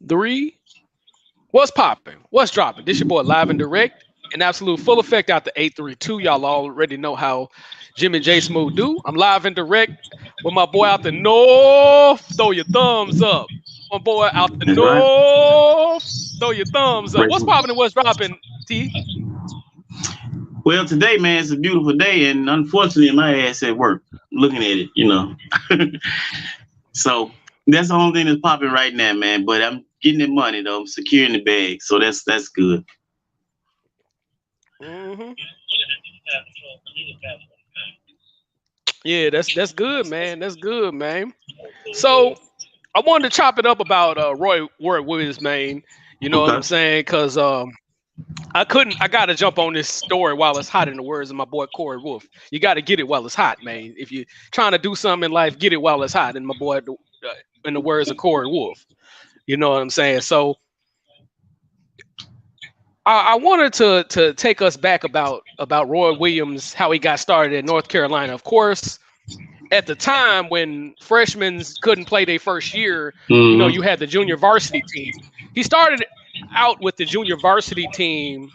Three. What's popping? What's dropping? This your boy live and direct. In absolute full effect out the 832. Y'all already know how Jimmy J Smooth do. I'm live and direct with my boy out the north. Throw your thumbs up. My boy out the That's right. north. Throw your thumbs up. Praise What's him. popping and what's dropping, T? Well, today, man, it's a beautiful day, and unfortunately, my ass at work looking at it. So that's the only thing that's popping right now, man. But I'm getting the money though. I'm securing the bag, so that's good. hmm Yeah, that's good, man. That's good, man. So I wanted to chop it up about Roy Williams, man. You know what I'm Okay. saying? Because I gotta jump on this story while it's hot in the words of my boy Corey Wolf. You gotta get it while it's hot, man. If you're trying to do something in life, get it while it's hot. And my boy, in the words of Corey Wolf, you know what I'm saying. So I wanted to take us back about Roy Williams, how he got started in North Carolina. Of course, at the time when freshmen couldn't play their first year, Mm-hmm. you had the junior varsity team. He started out with the junior varsity team.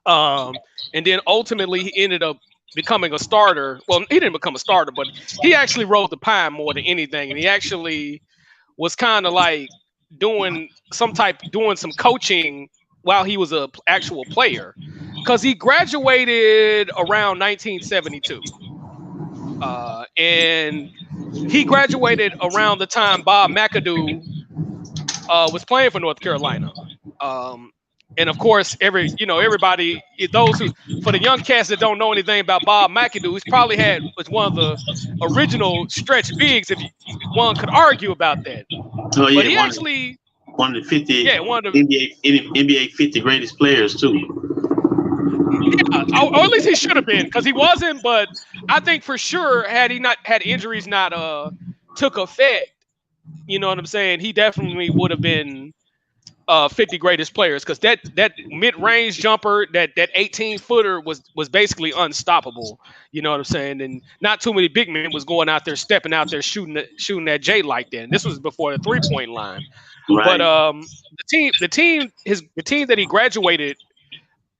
And then ultimately he ended up becoming a starter. Well, he didn't become a starter, but he actually rode the pine more than anything. And he actually was kind of like doing some coaching while he was a actual player. Because he graduated around 1972. And he graduated around the time Bob McAdoo was playing for North Carolina. Um, and of course, everybody, those who, for the young cats that don't know anything about Bob McAdoo, he's probably was one of the original stretch bigs, if one could argue about that. Oh But yeah, he one actually, one of the 50 yeah, one of the, NBA 50 greatest players too. yeah, or at least he should have been, because he wasn't. But I think for sure, had injuries not took effect, you know what I'm saying, he definitely would have been 50 greatest players, because that mid-range jumper, that 18-footer was basically unstoppable. You know what I'm saying? And not too many big men was going out there, stepping out there, shooting that J like that. And this was before the 3-point line. But Right. the team that he graduated,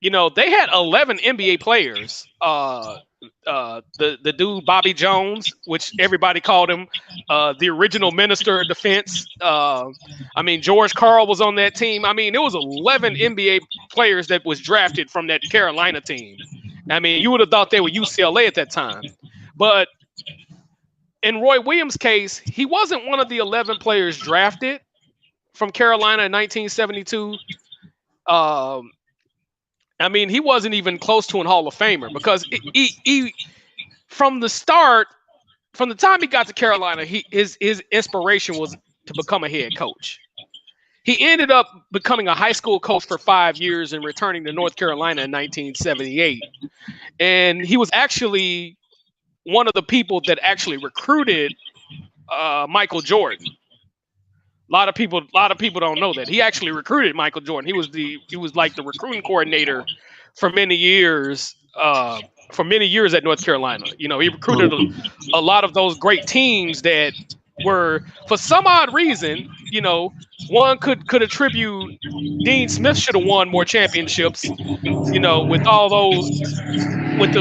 they had 11 NBA players. The dude Bobby Jones, which everybody called him the original minister of defense. I mean, George Karl was on that team. I mean, it was 11 NBA players that was drafted from that Carolina team. I mean, you would have thought they were UCLA at that time. But in Roy Williams' case, he wasn't one of the 11 players drafted from Carolina in 1972. Um, I mean, he wasn't even close to an Hall of Famer, because he from the start, from the time he got to Carolina, his inspiration was to become a head coach. He ended up becoming a high school coach for 5 years and returning to North Carolina in 1978. And he was actually one of the people that actually recruited Michael Jordan. A lot of people don't know that he actually recruited Michael Jordan. He was like the recruiting coordinator for many years. For many years at North Carolina, he recruited a lot of those great teams that were, for some odd reason, one could attribute Dean Smith should have won more championships, with all those, with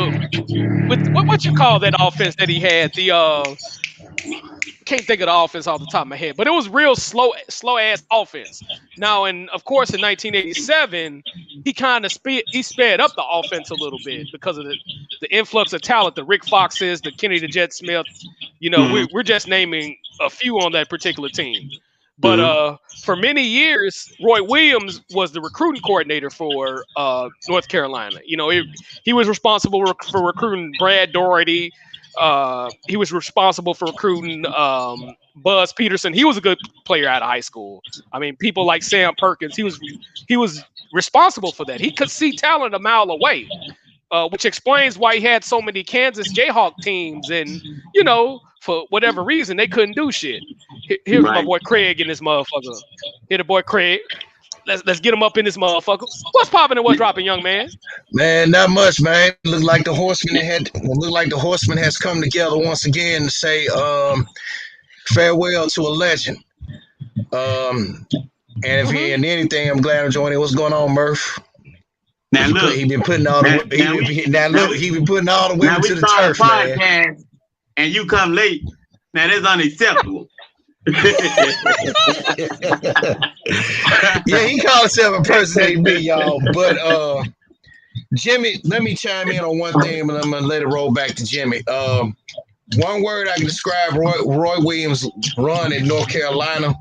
what you call that offense that he had, the can't think of the offense off the top of my head, but it was real slow ass offense. Now, and of course, in 1987, he sped up the offense a little bit because of the influx of talent, the Rick Foxes, the Kenny the Jet Smith. Mm-hmm. We're just naming a few on that particular team. But Mm-hmm. for many years, Roy Williams was the recruiting coordinator for North Carolina. He was responsible for recruiting Brad Doherty. He was responsible for recruiting Buzz Peterson. He was a good player out of high school. I mean, people like Sam Perkins. He was responsible for that. He could see talent a mile away, which explains why he had so many Kansas Jayhawk teams. And for whatever reason, they couldn't do shit. Here's my Right. boy Craig in this motherfucker. Here, the boy Craig. Let's get him up in this motherfucker. What's popping and what's dropping, young man? Man, not much, man. Look like the horseman has come together once again to say farewell to a legend. Um, And if he ain't anything, I'm glad I'm joining. What's going on, Murph? Now look, He been putting all the he been putting all the now women we to the start turf, a man. podcast, and you come late. Now that's unacceptable. Yeah, he called himself impersonating me, y'all. But Jimmy, let me chime in on one thing, but I'm gonna let it roll back to Jimmy. One word I can describe Roy Williams' run in North Carolina.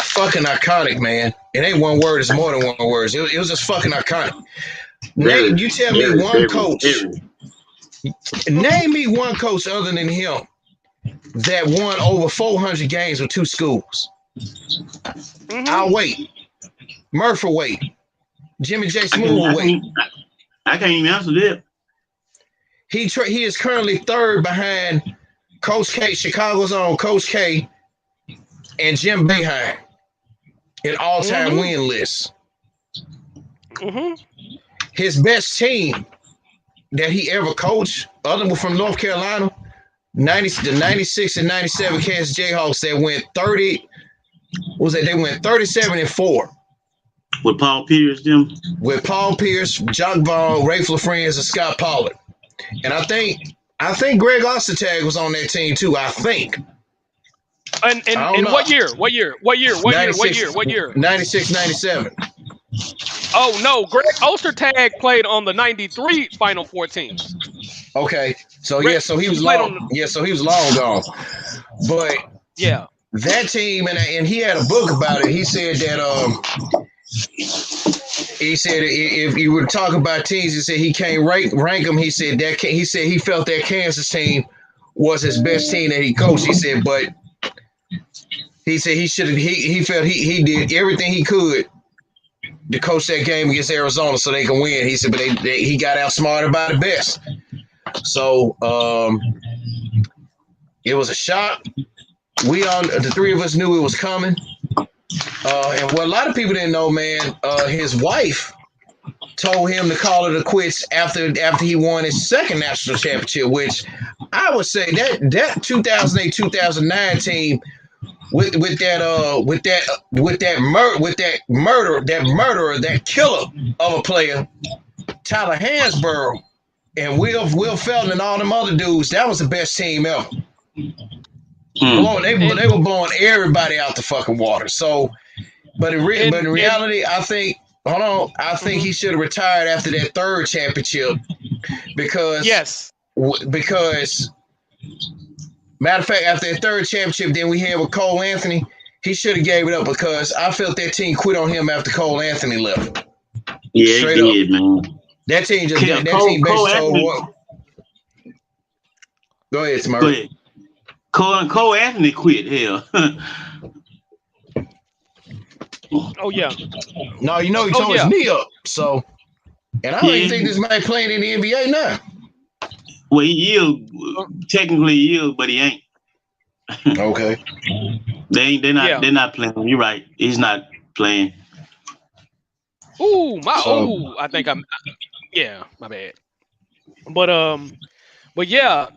Fucking iconic, man. It ain't one word, it's more than one word. It was just fucking iconic. Name, you tell me one coach. Name me one coach other than him that won over 400 games with two schools. I'll wait. Murph will wait. Jimmy J. Smooth will wait. I can't even answer that. He is currently third behind Coach K, Chicago's own Coach K, and Jim Boeheim in all-time win lists. His best team that he ever coached, other than from North Carolina, the 96 and 97 Kansas Jayhawks that went 30. What was that? They went 37-4. With Paul Pierce, Jim? With Paul Pierce, Jock Vaughn, Ray LaFrance, and Scott Pollard. And I think Greg Ostertag was on that team too. I think. And what year? 96, 97. Oh no, Greg Ostertag played on the 93 Final Four teams. Okay, so so he was long. So he was long gone. But yeah, that team, and he had a book about it. He said that if you were talking about teams, he said he can't rank them. He said he felt that Kansas team was his best team that he coached. He said, but he said he should have. He felt he did everything he could to coach that game against Arizona so they can win. He said, but he got outsmarted by the best. So it was a shock. The three of us knew it was coming. And what a lot of people didn't know, man, his wife told him to call it a quits after he won his second national championship, which I would say that 2008-2009 team with that murderer, that killer of a player, Tyler Hansborough and Will Felton and all them other dudes, that was the best team ever. They were blowing everybody out the fucking water. So, but in reality, I think he should have retired after that third championship because matter of fact, after that third championship, then we had with Cole Anthony, he should have gave it up because I felt that team quit on him after Cole Anthony left. Yeah, straight it did, man. That team basically told what. Go ahead, Smart. Go ahead. Cole Anthony quit. Hell. Oh yeah. No, he tore his knee up. So, and I don't even think this man playing in the NBA now. Well, he technically is, but he ain't. Okay. They're not playing. You're right. He's not playing. I think my bad. But yeah.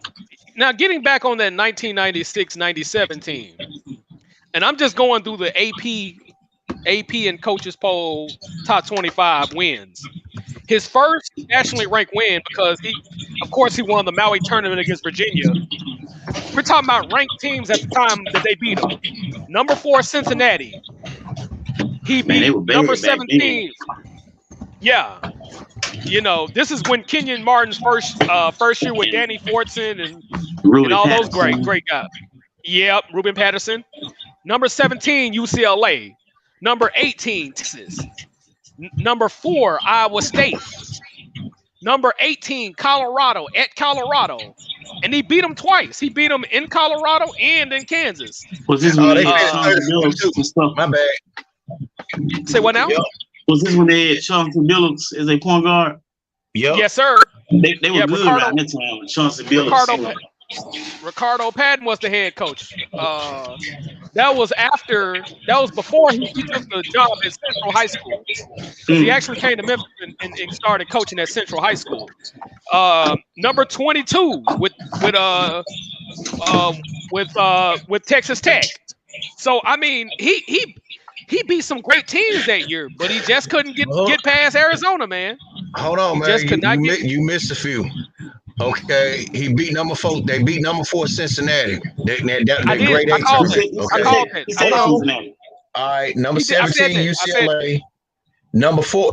Now getting back on that 1996-97 team, and I'm just going through the AP and coaches poll top 25 wins. His first nationally ranked win, because he won the Maui tournament against Virginia. We're talking about ranked teams at the time that they beat him. Number 4 Cincinnati. He beat number 17. Yeah. This is when Kenyon Martin's first year with Danny Fortson and all those great guys. Yep, Ruben Patterson. Number 17, UCLA. Number 18, Texas. Number 4, Iowa State. Number 18, Colorado, at Colorado. And he beat them twice. He beat them in Colorado and in Kansas. Was this when they had stuff? My bad. Say what now? Yep. Was this when they had Chauncey Billups as a point guard? Yep. Yes, sir. They were good around that time with Chauncey Billups. Ricardo Patton was the head coach. That was before he took the job at Central High School. He actually came to Memphis and started coaching at Central High School. Number 22 with Texas Tech. So I mean, he beat some great teams that year, but he just couldn't get past Arizona, man. Hold on, He man. just could not get. You missed a few. Okay, he beat number 4. They beat number 4 Cincinnati. I did. grade I A called tournament. it. Okay. I called it. He I said called it. Cincinnati. All right, number He did. I said 17 that. I said- UCLA,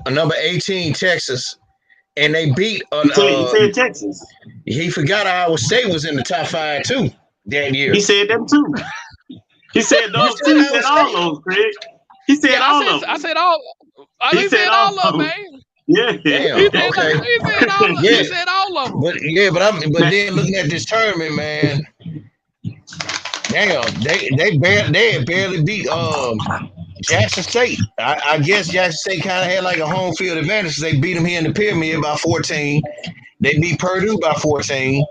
number 18 Texas, and they beat. He said Texas. He forgot Iowa State was in the top 5 too that year. He said them too. He said those two. He said all those, Craig. He said all of them. I said all. He said all of them, man. Yeah. Damn, He said, okay. he said all of them. But then looking at this tournament, man. Damn, they barely beat Jackson State. I guess Jackson State kind of had like a home field advantage. They beat them here in the Pyramid by 14. They beat Purdue by 14,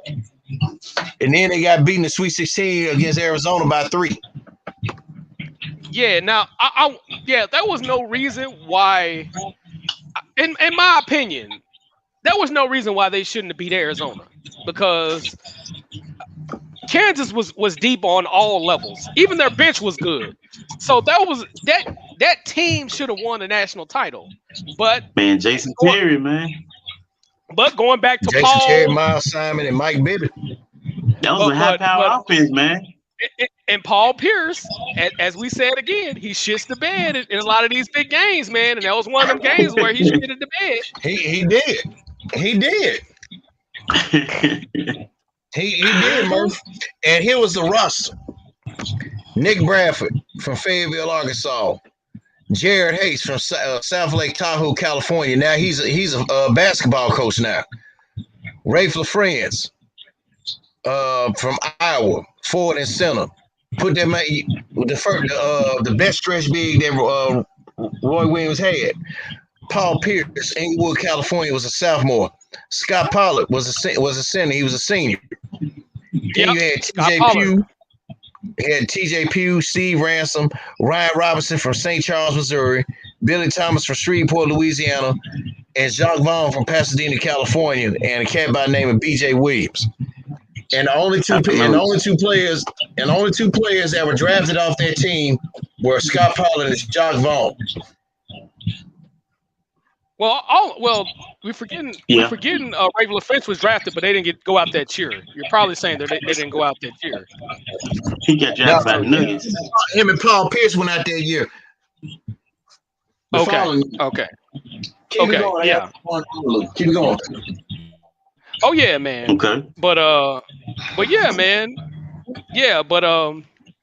and then they got beaten in the Sweet 16 against Arizona by 3. Yeah. Now, there was no reason why. In my opinion, there was no reason why they shouldn't have beat Arizona, because Kansas was deep on all levels. Even their bench was good. So that team should have won the national title. But man, Jason Terry, man. But going back to Jason Paul, Terry, Miles Simon, and Mike Bibby. That was a high-power offense, man. And Paul Pierce, as we said again, he shits the bed in a lot of these big games, man. And that was one of them games where he shitted the bed. He did. He did, Murph. And here was the roster: Nick Bradford from Fayetteville, Arkansas. Jared Hayes from South Lake Tahoe, California. Now he's a basketball coach now. Rafe LaFrance from Iowa, forward and center. Put them with the best stretch big that Roy Williams had. Paul Pierce, Inglewood, California, was a sophomore. Scott Pollard was a center. He was a senior. Then you had TJ Pugh. He had TJ Pugh, Steve Ransom, Ryan Robinson from St. Charles, Missouri, Billy Thomas from Shreveport, Louisiana, and Jacques Vaughn from Pasadena, California, and a cat by the name of BJ Williams. And the only two players that were drafted off that team were Scott Pollard and Jacques Vaughn. Well, we're forgetting Rafe LaFrance was drafted, but they didn't go out that year. You're probably saying that they didn't go out that year. He got drafted by the Nuggets. Him and Paul Pierce went out that year. Okay. Keep it going. Yeah. Keep it going. Oh yeah, man. Okay. But yeah, man. Yeah, but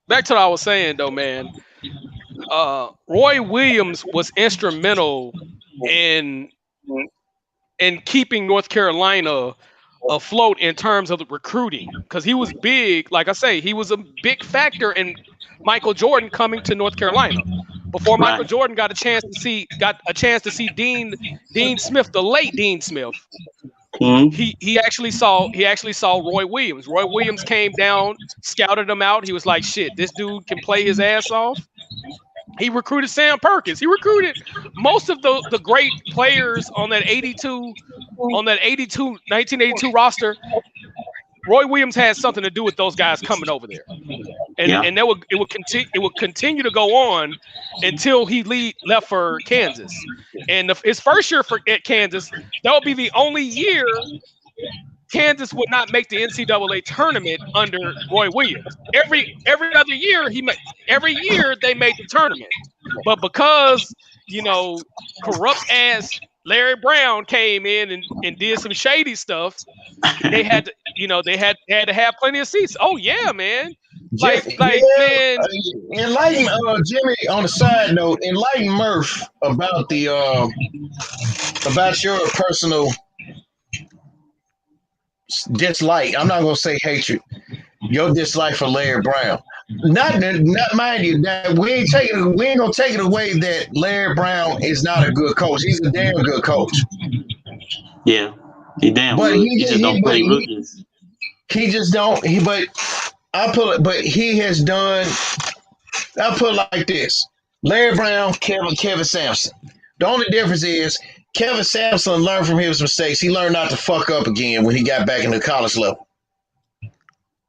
back to what I was saying though, man. Roy Williams was instrumental in keeping North Carolina afloat in terms of the recruiting, because he was big. Like I say, he was a big factor in Michael Jordan coming to North Carolina. Before Michael Jordan got a chance to see Dean Smith, the late Dean Smith. Mm-hmm. He actually saw Roy Williams. Roy Williams came down, scouted him out. He was like, "Shit, this dude can play his ass off." He recruited Sam Perkins. He recruited most of the great players on that 1982 roster. Roy Williams had something to do with those guys coming over there, and it would continue to go on until he left for Kansas. And his first year at Kansas, that would be the only year Kansas would not make the NCAA tournament under Roy Williams. Every other year they made the tournament, but because corrupt ass Larry Brown came in and did some shady stuff, they had to have plenty of seats. Oh yeah, man. Man. Enlighten Jimmy, on a side note, enlighten Murph about about your personal dislike. I'm not gonna say hatred. Your dislike for Larry Brown. Not mind you, that we ain't gonna take it away that Larry Brown is not a good coach. He's a damn good coach. Yeah, he damn good. He just don't play rookies. He just don't. But I'll put it like this: Larry Brown, Kevin Sampson. The only difference is Kevin Sampson learned from his mistakes. He learned not to fuck up again when he got back in the college level.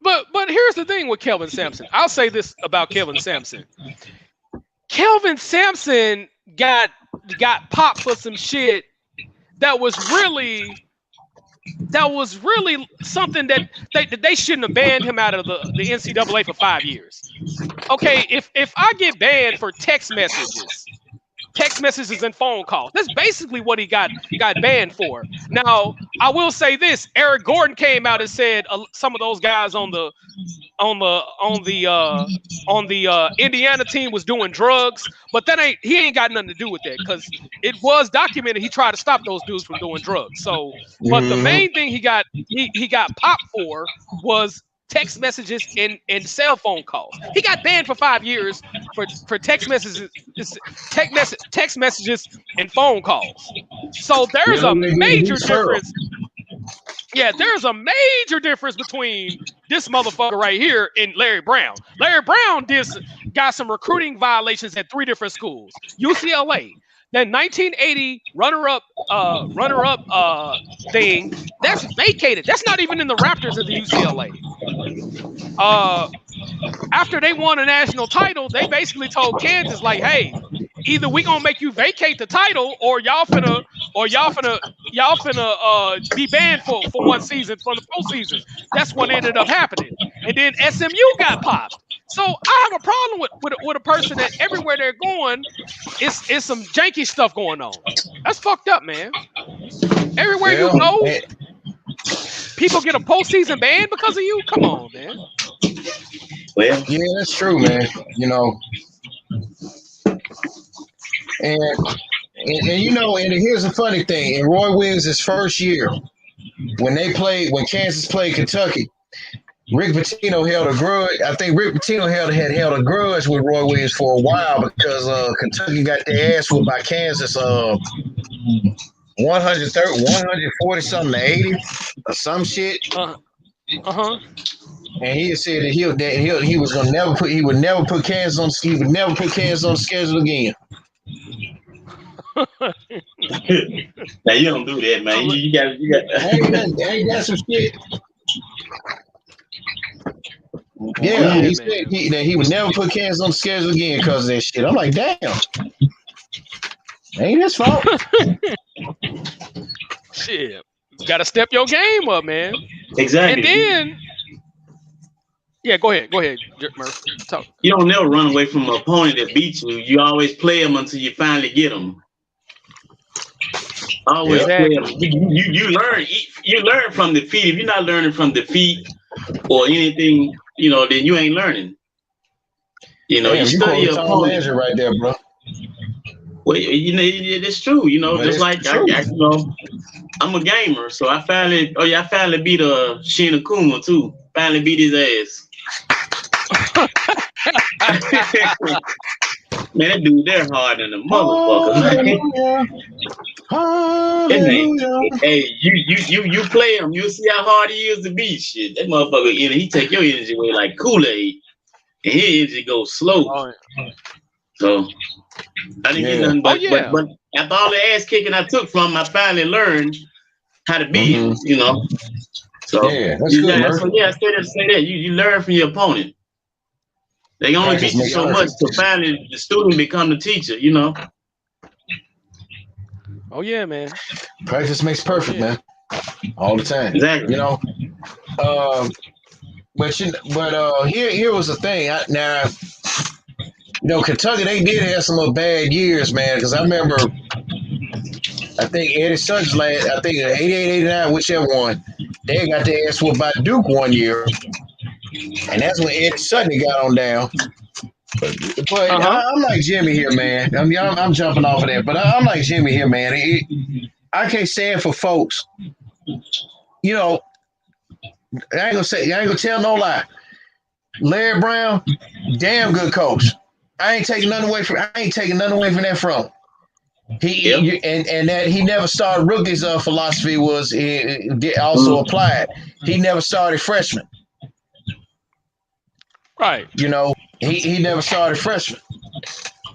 But here's the thing with Kelvin Sampson. I'll say this about Kelvin Sampson. Kelvin Sampson got popped for some shit that was really something that they shouldn't have banned him out of the NCAA for 5 years. Okay, if I get banned for text messages and phone calls, that's basically what he got banned for. Now, I will say this: Eric Gordon came out and said some of those guys on the Indiana team was doing drugs, but he ain't got nothing to do with that, because it was documented he tried to stop those dudes from doing drugs. So, but the main thing he got popped for was text messages and cell phone calls. He got banned for 5 years for text messages and phone calls. So there's a major difference. Yeah, there's a major difference between this motherfucker right here and Larry Brown. Larry Brown got some recruiting violations at 3 different schools. UCLA, that 1980 runner-up thing, that's vacated. That's not even in the Raptors of the UCLA. After they won a national title, they basically told Kansas, like, hey, either we gonna make you vacate the title, or y'all finna be banned for 1 season from the postseason. That's what ended up happening. And then SMU got popped. So I have a problem with a person that everywhere they're going, it's some janky stuff going on. That's fucked up, man. Everywhere you go, people get a postseason ban because of you. Come on, man. Well, yeah, that's true, man. You know, and you know, and here's the funny thing: in Roy Williams' first year, when Kansas played Kentucky, Rick Pitino held a grudge. I think Rick Pitino had held a grudge with Roy Williams for a while, because Kentucky got their ass whooped by Kansas 140 something to 80 or some shit. And he said that he was gonna he would never put Kansas on the schedule again. Now you don't do that, man. You got. Ain't got some shit. Yeah, he said that he would never put Kansas on the schedule again because of that shit. I'm like, damn, ain't his fault. Shit, you gotta step your game up, man. Exactly. And then, yeah, go ahead, Murph. Talk. You don't never run away from an opponent that beats you. You always play them until you finally get them. Always play them. You learn from defeat. If you're not learning from defeat or anything, you know, then you ain't learning. You know, you study your opponent right there, bro. Well, you know, it's true. You know, just like you know, I'm a gamer, so I finally beat Shin Akuma too. Finally beat his ass. Man, that dude, they're hard than a motherfucker. Hey, you play him, you'll see how hard he is to beat. Shit, that motherfucker, he take your energy away like Kool-Aid, and his energy goes slow. So I didn't get nothing but after all the ass kicking I took from him, I finally learned how to beat him. You know. So yeah, that's good, I say that you learn from your opponent. They only beat you so much to finally the student become the teacher, you know. Oh yeah, man. Practice makes perfect, man. All the time. Exactly. You know. But here was the thing. Now, you know, Kentucky, they did have some bad years, man. Because I remember, I think Eddie Sutton's I think 88, 89, whichever one, they got their ass whooped by Duke one year. And that's when Eddie Sutton got on down. But I'm like Jimmy here, man. I'm jumping off of that, but I'm like Jimmy here, man. I can't stand for folks. You know, I ain't gonna tell no lie. Larry Brown, damn good coach. I ain't taking nothing away from that from. And that he never started rookies. Philosophy was also applied. He never started freshmen. Right. You know, he never started freshman.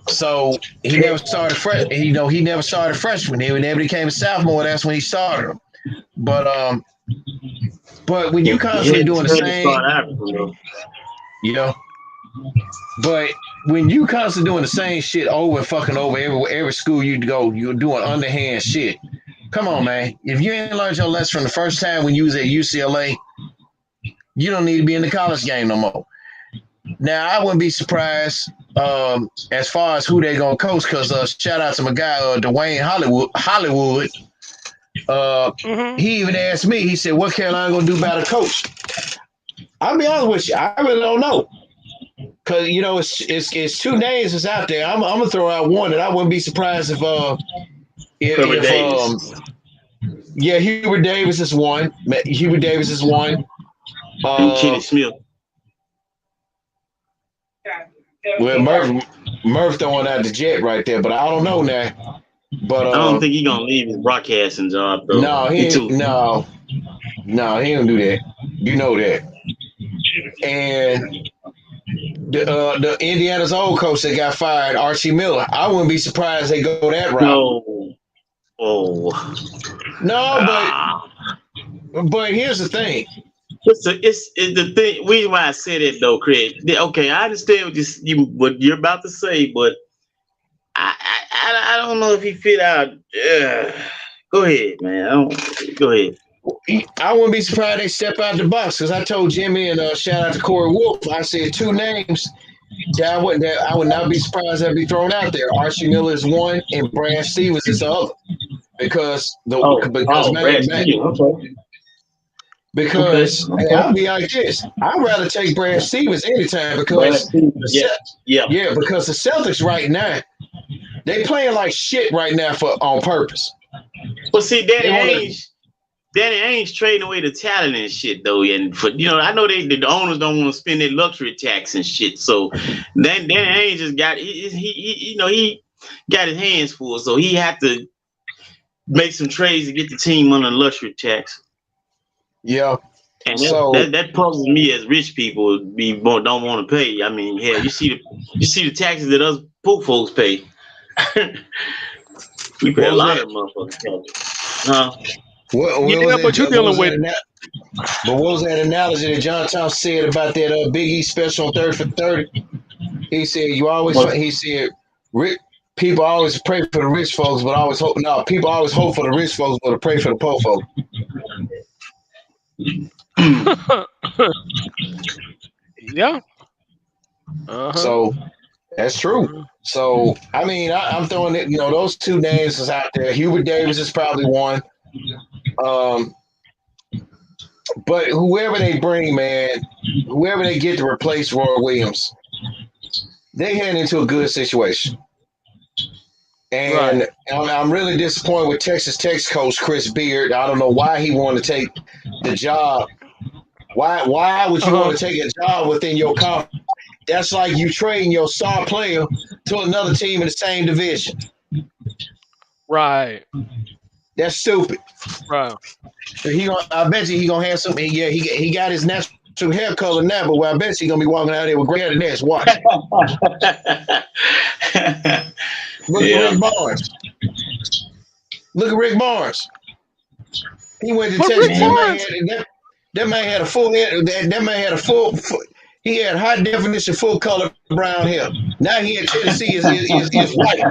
So he never started freshman. You know, he never started freshman. When he became a sophomore, that's when he started him. But But when you constantly doing the same, Yeah. But when you constantly doing the same shit over and fucking over every school you go, you're doing underhand shit. Come on, man. If you ain't learned your lesson from the first time when you was at UCLA, you don't need to be in the college game no more. Now, I wouldn't be surprised as far as who they gonna coach, because shout out to my guy Dwayne Hollywood. He even asked me. He said, "What Carolina gonna do about a coach?" I'll be honest with you, I really don't know, because you know it's two names that's out there. I'm gonna throw out one, and I wouldn't be surprised if Hubert Davis is one. Hubert Davis is one. And Kenny Smith. Well, Murph throwing out the jet right there, but I don't know now. But I don't think he's gonna leave his broadcasting job though. No, he ain't, no, he don't do that. You know that. And the Indiana's old coach that got fired, Archie Miller. I wouldn't be surprised they go that route. No. Oh. No, but here's the thing. It's the thing. Reason why I said it though, Craig. Okay, I understand what you're about to say, but I don't know if he fit out. Go ahead, man. Go ahead. I wouldn't be surprised they step out the box, because I told Jimmy and shout out to Corey Wolf. I said two names that I would not be surprised that'd be thrown out there. Archie Miller is one, and Brad Stevens is the other. Because I'll be like this. I'd rather take Brad Stevens anytime, because because the Celtics right now, they playing like shit right now on purpose. Well, see, Danny Ainge trading away the talent and shit though, and I know the owners don't want to spend their luxury tax and shit. So then Danny Ainge just got he got his hands full, so he had to make some trades to get the team under luxury tax. Yeah, and that puzzles me as rich people don't want to pay. I mean, hell, you see the taxes that us poor folks pay. We pay a lot of motherfuckers. Huh? But you're dealing with. But what was that analogy that John Thompson said about that Big E special on 30 for 30? He said people always pray for the rich folks, but always hope. No, people always hope for the rich folks, but pray for the poor folks. Yeah. So that's true. So I mean, I'm throwing it. Those two names is out there. Hubert Davis is probably one. But whoever they bring, man, whoever they get to replace Roy Williams, they head into a good situation. And I'm really disappointed with Texas Tech's coach Chris Beard. I don't know why he wanted to take the job. Why would you want to take a job within your conference? That's like you trading your star player to another team in the same division. Right. That's stupid. Right. So I bet you he gonna have something. Yeah, he got his natural hair color now, but I bet you gonna be walking out there with gray hair the next. Watch. Look at Rick Barnes. Look at Rick Barnes. He went to Texas. That man had a full head. That man had a full. He had high definition, full color brown hair. Now he in Tennessee is white.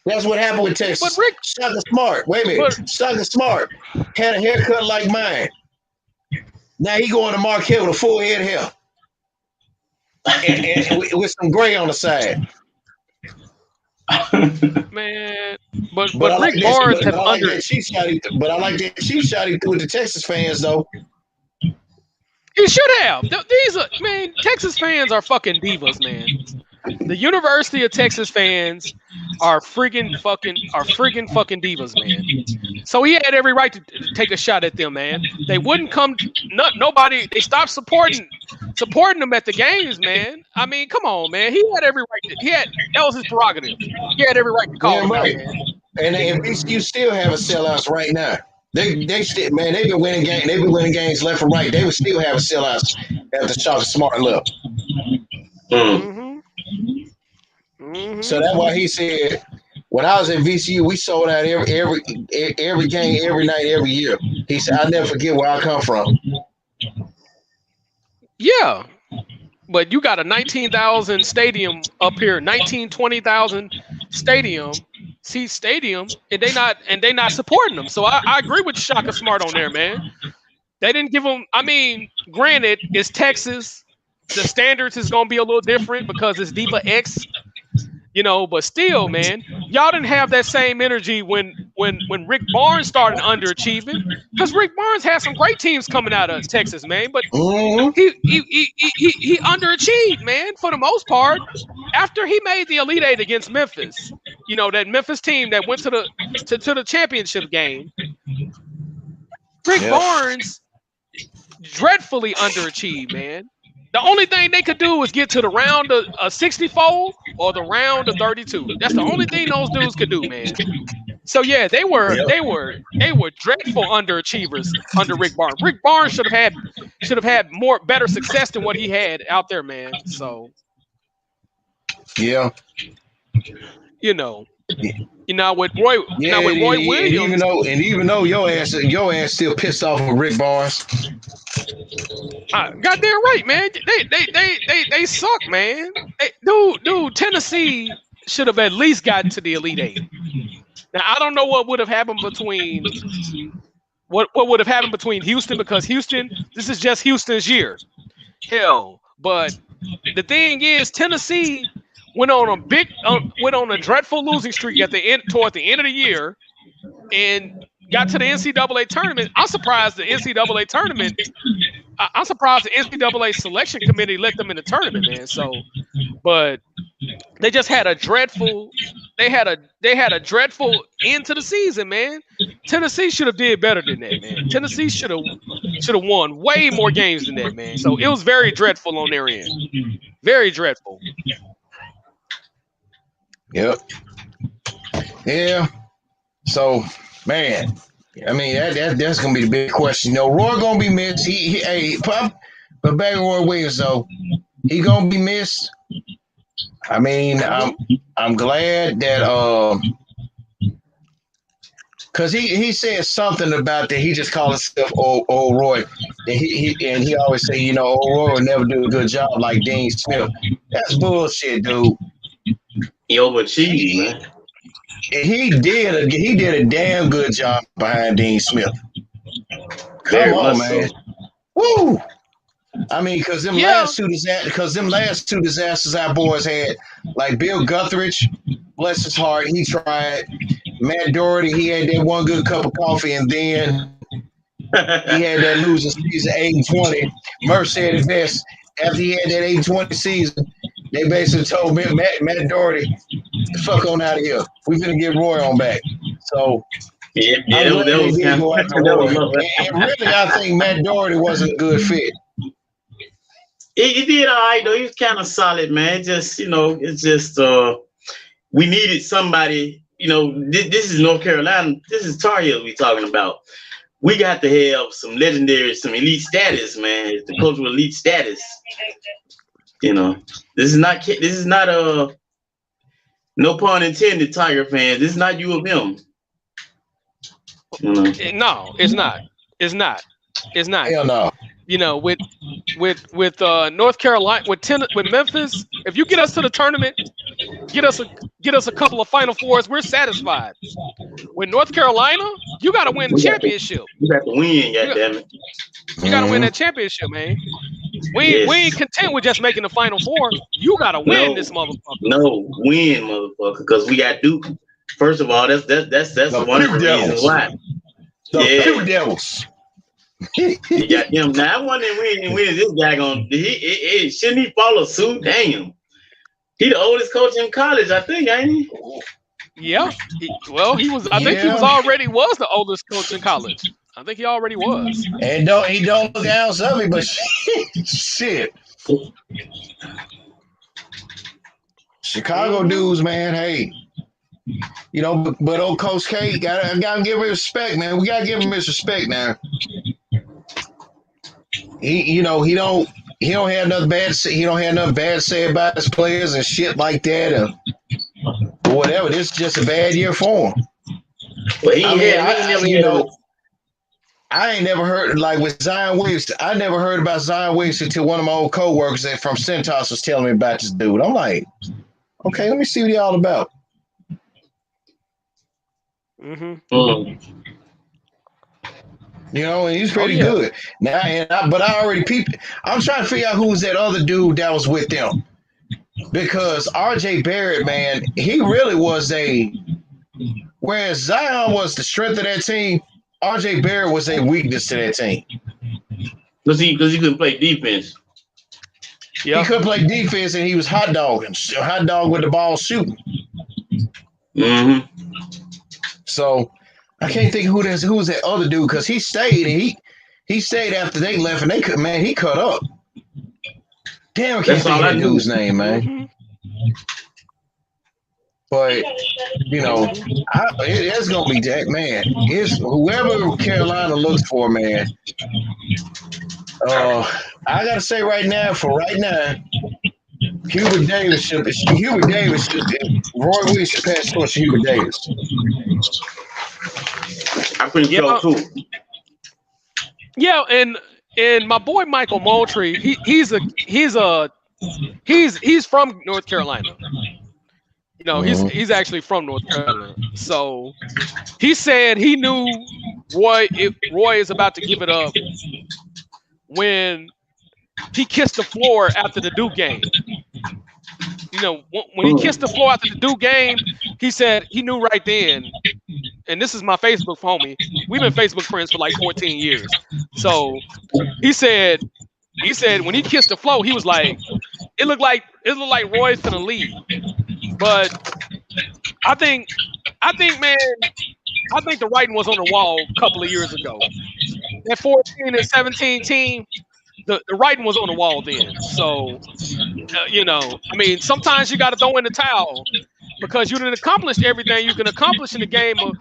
That's what happened with Texas. But Rick Shaka Smart. Wait a minute. Shaka Smart had a haircut like mine. Now he going to Marquette with a full head of hair. And with some gray on the side. Man, but Rick Barnes had under. But I like that cheap shot he threw with the Texas fans though. He should have. These are Texas fans are fucking divas, man. The University of Texas fans are friggin' fucking divas, man. So he had every right to take a shot at them, man. They wouldn't come. Nobody. They stopped supporting them at the games, man. I mean, come on, man. He had every right. That was his prerogative. He had every right to call them out, man. And VCU still have a sellouts right now. They still, man. They've been winning games. They've been winning games left and right. They would still have a sellouts at the Shaka Smart level. So that's why he said, when I was at VCU, we sold out every game, every night, every year. He said, "I never forget where I come from." Yeah, but you got a 19,000 stadium up here, 20,000 seat stadium, and they not supporting them. So I agree with Shaka Smart on there, man. They didn't give them. I mean, granted, it's Texas. The standards is gonna be a little different because it's Diva X, but still, man, y'all didn't have that same energy when Rick Barnes started underachieving, because Rick Barnes had some great teams coming out of Texas, man, but he underachieved, man, for the most part. After he made the Elite Eight against Memphis, that Memphis team that went to the championship game, Rick Barnes dreadfully underachieved, man. The only thing they could do was get to the round of 64 or the round of 32. That's the only thing those dudes could do, man. So yeah, they were dreadful underachievers under Rick Barnes. Rick Barnes should have had better success than what he had out there, man. So yeah, with Roy Williams, even though your ass still pissed off with Rick Barnes. Goddamn right, man. They suck, man. Dude, Tennessee should have at least gotten to the Elite Eight. Now I don't know what would have happened between Houston, because Houston, this is just Houston's year. Hell, but the thing is, Tennessee went on a dreadful losing streak toward the end of the year, and got to the NCAA tournament. I'm surprised the NCAA selection committee let them in the tournament, man. So, but they just had a dreadful. They had a dreadful end to the season, man. Tennessee should have did better than that, man. Tennessee should have won way more games than that, man. So it was very dreadful on their end. Very dreadful. Yep. Yeah. So, man, I mean that's gonna be the big question. Roy gonna be missed. But back to Roy Williams though, he gonna be missed. I mean, I'm glad that because he said something about that he just called himself old Roy. And he always say, old Roy will never do a good job like Dean Smith. That's bullshit, dude. He overachieved, man. He did a damn good job behind Dean Smith. Come on, man. So. Woo! I mean, because them last two disasters our boys had, like Bill Guthridge, bless his heart, he tried. Matt Doherty, he had that one good cup of coffee, and then he had that losing season 8-20. Murph said it best. After he had that 8-20 season, they basically told me, Matt Doherty, fuck on out of here. We finna get Roy on back. So, that was and really, I think Matt Doherty wasn't a good fit. He did all right, though. He was kind of solid, man. Just, it's just we needed somebody. This is North Carolina. This is Tar Heels we talking about. We got to have some elite status, man. The cultural elite status. This is not no pun intended, Tiger fans. This is not U of M. No, it's not. It's not. Hell no. With North Carolina, with Memphis, if you get us to the tournament, get us a couple of Final Fours, we're satisfied. With North Carolina, you got to win the championship. You got to win, goddammit. You got to win that championship, man. We ain't content with just making the Final Four. You got to win this motherfucker. No, win, motherfucker, because we got Duke. First of all, that's one of the reasons why. The Devils. You got him. Now I wonder when is this guy gonna? Shouldn't he follow suit? Damn, he the oldest coach in college, I think, ain't he? Yeah. He was. I think he was the oldest coach in college. I think he already was. And he don't look out of me, but shit. Chicago dudes, man. Hey, but old Coach K, gotta give him respect, man. We gotta give him his respect now. He don't have nothing bad to say. He don't have nothing bad to say about his players and shit like that, or whatever. This is just a bad year for him. Well, I ain't never heard like with Zion Williamson. I never heard about Zion Williamson until one of my old coworkers from Centos was telling me about this dude. I'm like, okay, let me see what he all about. Mm-hmm. You know, and he's pretty good. Now, but I already peeped. I'm trying to figure out who was that other dude that was with them. Because RJ Barrett, man, he really was whereas Zion was the strength of that team, RJ Barrett was a weakness to that team. Because he couldn't play defense. He couldn't play defense, and he was hot dog with the ball shooting. Mm-hmm. So I can't think who was that other dude, because he stayed, and he stayed after they left, and he cut up. Damn, I can't think of that dude's name, man. Mm-hmm. But you know, it's gonna be that, man. It's whoever Carolina looks for, man. I gotta say right now, Hubert Davis should Roy Williams should pass torch to Hubert Davis. I think so too. Yeah, and my boy Michael Moultrie, he's from North Carolina. You know, he's actually from North Carolina. So he said he knew Roy is about to give it up when he kissed the floor after the Duke game. You know, when he kissed the floor after the Duke game, he said he knew right then. And this is my Facebook homie. We've been Facebook friends for like 14 years. So he said when he kissed the floor, he was like, it looked like Roy's gonna leave. But I think the writing was on the wall a couple of years ago. That 14 and 17 team, the writing was on the wall then. So, you know, I mean, sometimes you got to throw in the towel because you didn't accomplish everything you can accomplish in the game of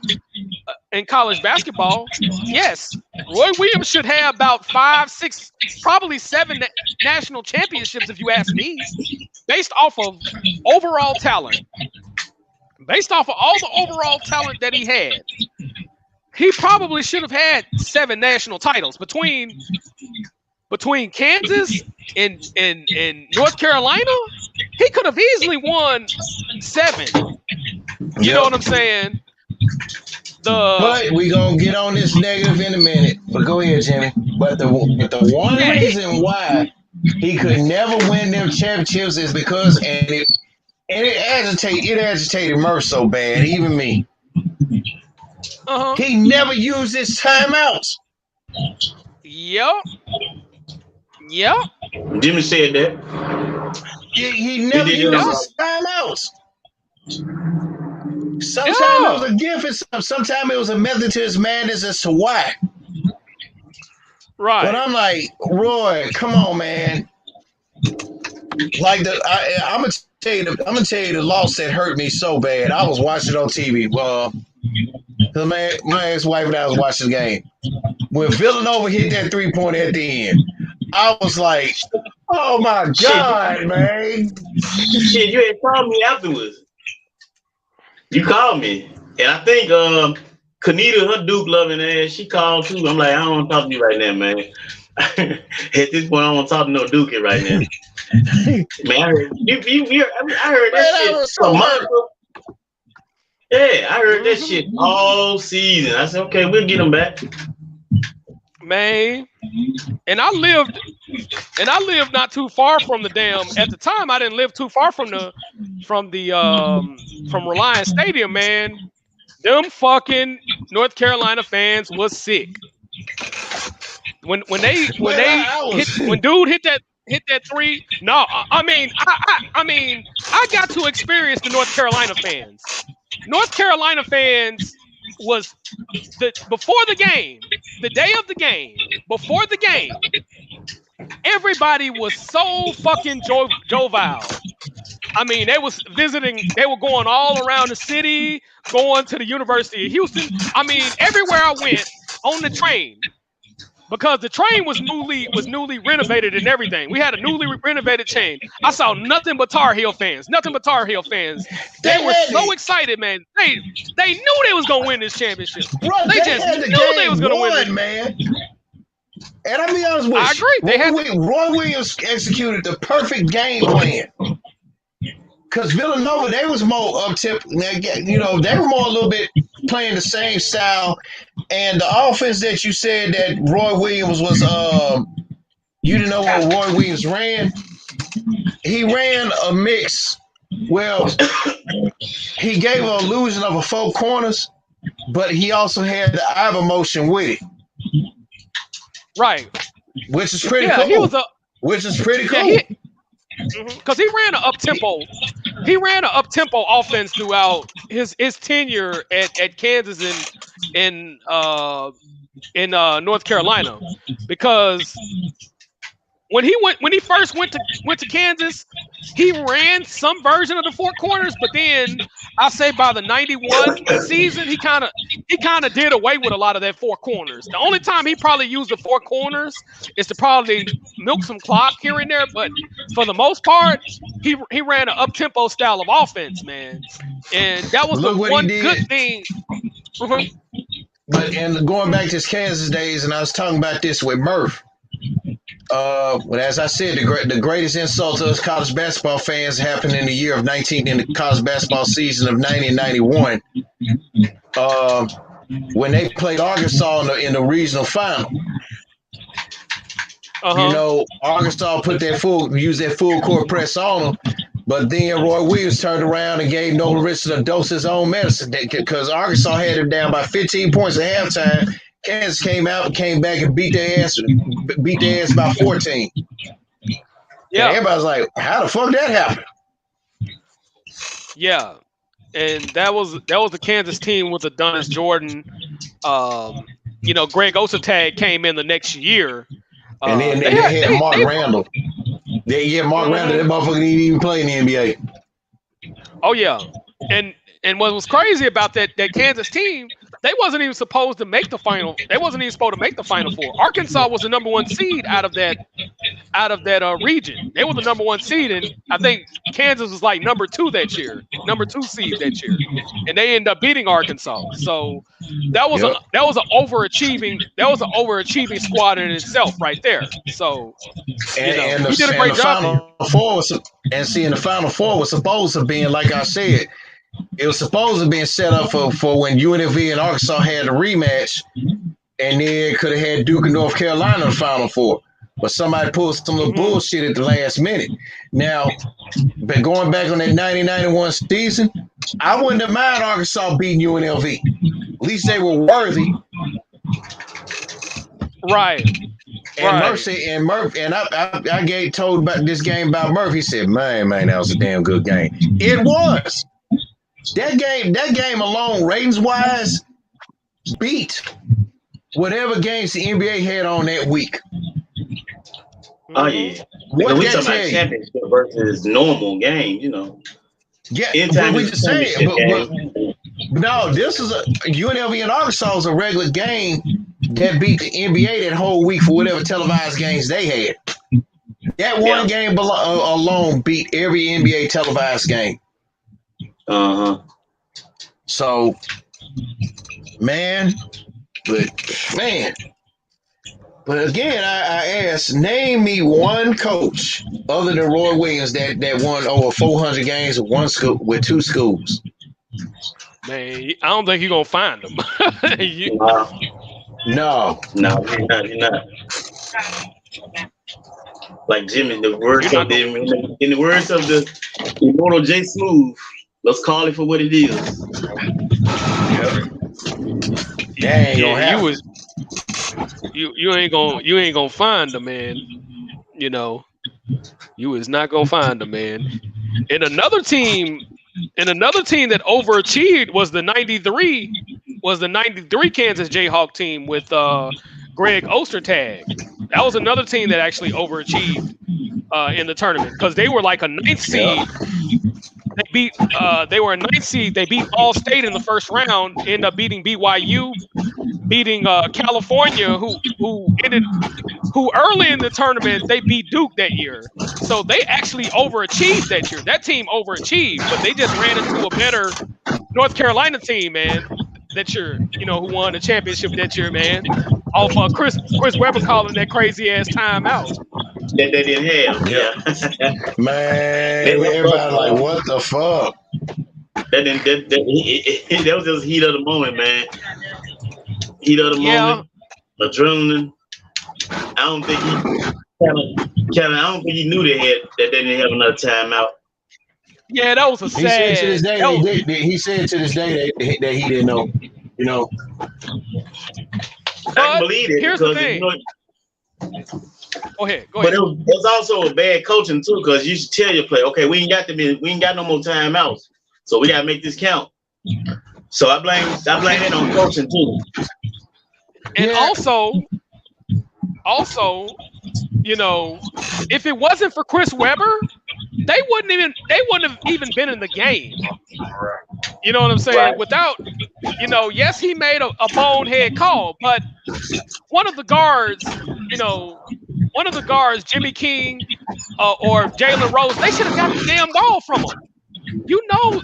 in college basketball. Yes, Roy Williams should have about 5, 6, probably 7 national championships, if you ask me, based off of overall talent. Based off of all the overall talent that he had, he probably should have had 7 national titles between Kansas and North Carolina. He could have easily won 7. You know what I'm saying? But we gonna get on this negative in a minute. But go ahead, Jimmy. But the one reason why he could never win them championships is because it agitated Murph so bad, even me. He never used his timeouts. Yep. Jimmy said that. He never used his timeouts. Sometimes it was a gift, and sometimes it was a method to his madness as to why. Right. But I'm like, Roy, come on, man. Like I'm gonna tell you the loss that hurt me so bad. I was watching on TV. My ex-wife and I was watching the game. When Villanova hit that 3-pointer at the end, I was like, oh my God, man. Shit, you ain't called me afterwards. You called me. And I think Kanita, her Duke loving ass, she called too. I'm like, I don't want to talk to you right now, man. At this point, I don't want to talk to no Duke right now. Man, I heard that shit. Yeah, I heard that shit all season. I said, okay, we'll get them back. Man, and I lived not too far from the damn. At the time, I didn't live too far from Reliance Stadium. Man, them fucking North Carolina fans was sick. When dude hit that 3. No, I mean I got to experience the North Carolina fans. North Carolina fans was before the game, the day of the game, before the game, everybody was so fucking jovial. I mean, they was visiting, they were going all around the city, going to the University of Houston. I mean, everywhere I went on the train, because the train was newly renovated and everything. We had a newly renovated chain. I saw nothing but Tar Heel fans. Nothing but Tar Heel fans. They were so excited, man. They knew they was gonna win this championship. Bro, they just knew they was gonna win it, man. And I'll be honest with you. I agree. Roy Williams executed the perfect game plan. Because Villanova, they was more up tempo. You know, they were more a little bit playing the same style. And the offense that you said that Roy Williams was, you didn't know what Roy Williams ran? He ran a mix. Well, he gave an illusion of a four corners, but he also had the Ivor motion with it. Right. Which is pretty cool. Which is pretty cool. Because he ran an up tempo offense throughout his tenure at Kansas and in North Carolina. Because when he first went to Kansas, he ran some version of the four corners, but then I say by the 91 season, he kind of did away with a lot of that four corners. The only time he probably used the four corners is to probably milk some clock here and there, but for the most part, he ran an up-tempo style of offense, man. And that was the one good thing. But and going back to his Kansas days, and I was talking about this with Murph. But as I said, the greatest insult to us college basketball fans happened in the college basketball season of 90 and 91. When they played Arkansas in the regional final. You know, Arkansas used that full court press on them, but then Roy Williams turned around and gave Nolan Richardson a dose of his own medicine because Arkansas had him down by 15 points at halftime. Kansas came back and beat their ass by 14. Yeah, and everybody's like, "How the fuck that happened?" Yeah, and that was the Kansas team with Adonis Jordan. You know, Greg Ostertag came in the next year, and then they had Mark Randall. Mark Randall. That motherfucker didn't even play in the NBA. Oh yeah, and what was crazy about that Kansas team, they wasn't even supposed to make the final. They wasn't even supposed to make the Final Four. Arkansas was the number one seed out of that region. They were the number one seed, and I think Kansas was like number two seed that year, and they ended up beating Arkansas. So that was an overachieving squad in itself, right there. So he did a great job. The Final Four was supposed to be, like I said. It was supposed to be set up for when UNLV and Arkansas had a rematch, and then could have had Duke and North Carolina in the Final Four. But somebody pulled some little bullshit at the last minute. Now, but going back on that 90-91 season, I wouldn't have minded Arkansas beating UNLV. At least they were worthy. Right. And Murph, I told about this game about Murph. He said, man, that was a damn good game. It was. That game alone, ratings-wise, beat whatever games the NBA had on that week. Oh, yeah. What we talking about championship versus normal game, you know. Yeah, but we just saying. No, this is UNLV and Arkansas was a regular game that beat the NBA that whole week for whatever televised games they had. That one game alone beat every NBA televised game. So, but again, I asked, name me one coach other than Roy Williams that won over 400 games with one school with two schools. Man, I don't think you're gonna find them. No, you're not. Like Jimmy, in the words of the immortal Jay Smooth, let's call it for what it is. You ain't gonna find them, man. You know, you is not gonna find them, man. And another team that overachieved was the 93 Kansas Jayhawk team with Greg Ostertag. That was another team that actually overachieved in the tournament because they were like a ninth seed. They were a ninth seed. They beat All State in the first round, ended up beating BYU. beating California, who early in the tournament they beat Duke that year. So they actually overachieved that year. That team overachieved, but they just ran into a better North Carolina team, man. That year, who won the championship that year, man. Off Chris Webber calling that crazy ass timeout. That they didn't have. Yeah. Man, everybody like, what the fuck? That was just heat of the moment, man. Heat of the moment. Adrenaline. I don't think he knew that they didn't have another timeout. Yeah, that was a sad. He said to this day, he said to this day that he didn't know. I can believe it. Here's the thing. Go ahead. But it was also a bad coaching too, because you should tell your player, okay, we ain't got no more timeouts, so we gotta make this count. So I blame it on coaching too. And also, if it wasn't for Chris Webber, they wouldn't have even been in the game. You know what I'm saying? Right. Without, yes, he made a bonehead call, but one of the guards, Jimmy King or Jalen Rose, they should have got the damn ball from him. You know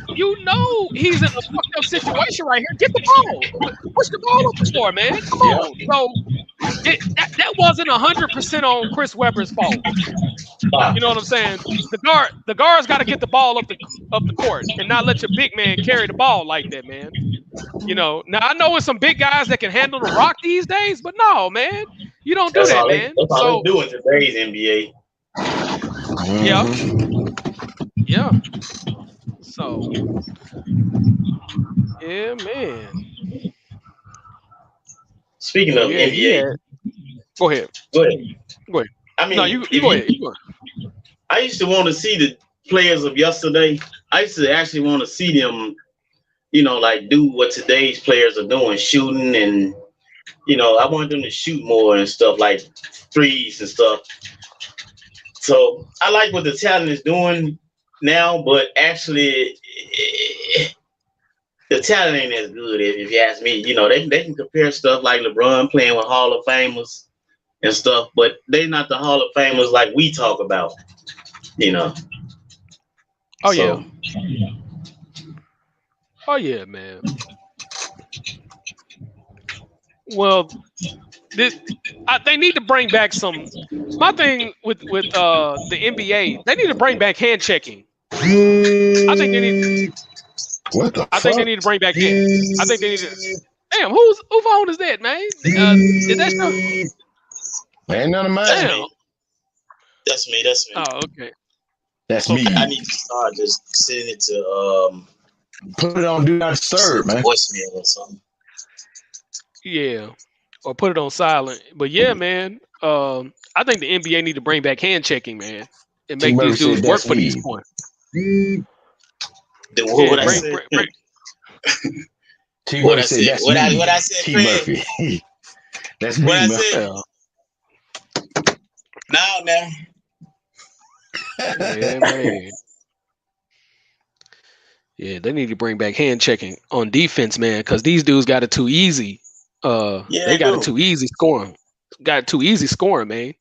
he's in a fucked up situation right here. Get the ball. Push the ball up the floor, man. Come on. So that wasn't 100% on Chris Webber's fault. You know what I'm saying? The guards got to get the ball up the court and not let your big man carry the ball like that, man. Now I know it's some big guys that can handle the rock these days, but no, man, you don't do that, man. That's all they do in today's NBA. Yeah. So, yeah, man. Speaking of NBA, go ahead. I mean, no, you go ahead. I used to want to see the players of yesterday. I used to actually want to see them, like do what today's players are doing, shooting, and I wanted them to shoot more and stuff, like threes and stuff. So I like what the talent is doing now, but actually the talent ain't as good if you ask me. They can compare stuff like LeBron playing with Hall of Famers and stuff, but they're not the Hall of Famers like we talk about. Oh, so. Yeah. Oh, yeah, man. Well, they need to bring back some. My thing with the NBA, they need to bring back hand checking. I think they need. What the? I think they need to bring back hand. I think they need to. Damn, who phone is that, man? Is that stuff? Ain't none of mine. Damn. That's me. Oh, okay. That's me. I need to start just sending it to put it on Do Not Disturb, man. Voicemail or something. Yeah, or put it on silent. But yeah, man, I think the NBA need to bring back hand checking, man, and make these dudes work for these points. What I said? What I said? What I said? T. Murphy. That's me. What I said? Now. Yeah, man. Yeah, they need to bring back hand checking on defense, man, because these dudes got it too easy. They got it too easy scoring. Got it too easy scoring, man.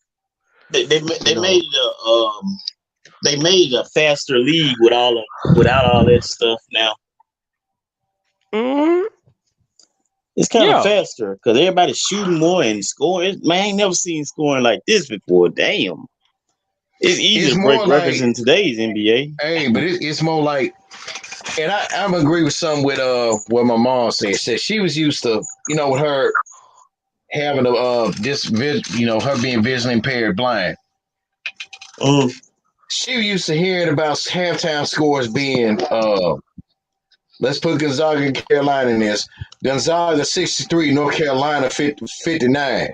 They made it a faster league without all that stuff now. Mm-hmm. It's kind of faster because everybody's shooting more and scoring. Man, I ain't never seen scoring like this before. Damn. It's easy to break records in today's NBA. Hey, but it's more like, and I'm agree with something with what my mom said. Said she was used to, with her having her being visually impaired, blind. She used to hearing about halftime scores being let's put Gonzaga and Carolina in this. Gonzaga 63, North Carolina 59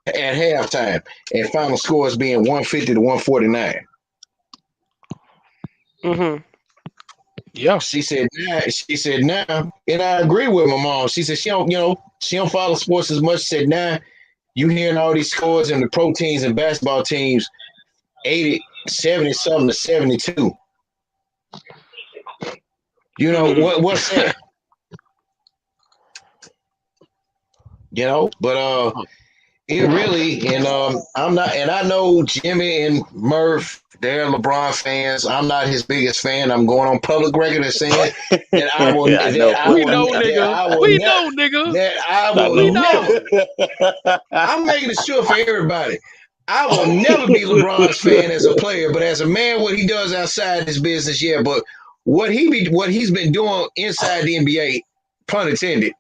at halftime, and final scores being 150 to 149. Mm-hmm. Yeah. She said now, and I agree with my mom. She said she don't follow sports as much. She said now you hearing all these scores in the pro teams and basketball teams 80, 70 something to 72. What's that? you know. But it really, and I'm not, and I know Jimmy and Murph, they're LeBron fans. I'm not his biggest fan. I'm going on public record as saying that I will, I know. that I We will, know, that nigga. I will We ne- know, nigga. that I I will know. never. I'm making it sure for everybody. I will never be LeBron's fan as a player, but as a man, what he does outside his business, yeah. But what he's been doing inside the NBA, pun intended,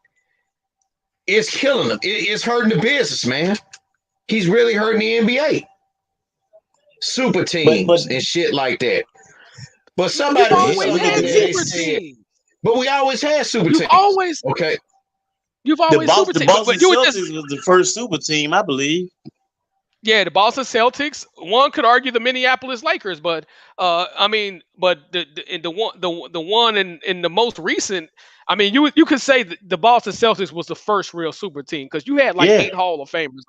it's killing him. It's hurting the business, man. He's really hurting the NBA. Super teams and shit like that. But somebody You've was always looking had at it and super said, teams. but we always had super You've teams. always, Okay. you've The always super Boston teams. But you were Celtics just, was the first super team, I believe. yeah, the Boston Celtics. One could argue the Minneapolis Lakers, but I mean, but the one in the most recent. I mean, you could say that the Boston Celtics was the first real super team because you had like Yeah. 8 Hall of Famers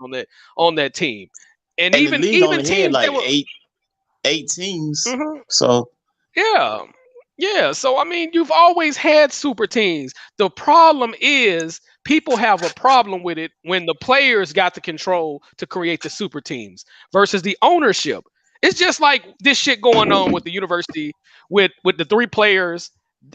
on that team, and And even the league even only teams had like that were. eight teams. Mhm. So Yeah. Yeah. So, I mean, you've always had super teams. The problem is people have a problem with it when the players got the control to create the super teams versus the ownership. It's just like this shit going on with the university with the 3 players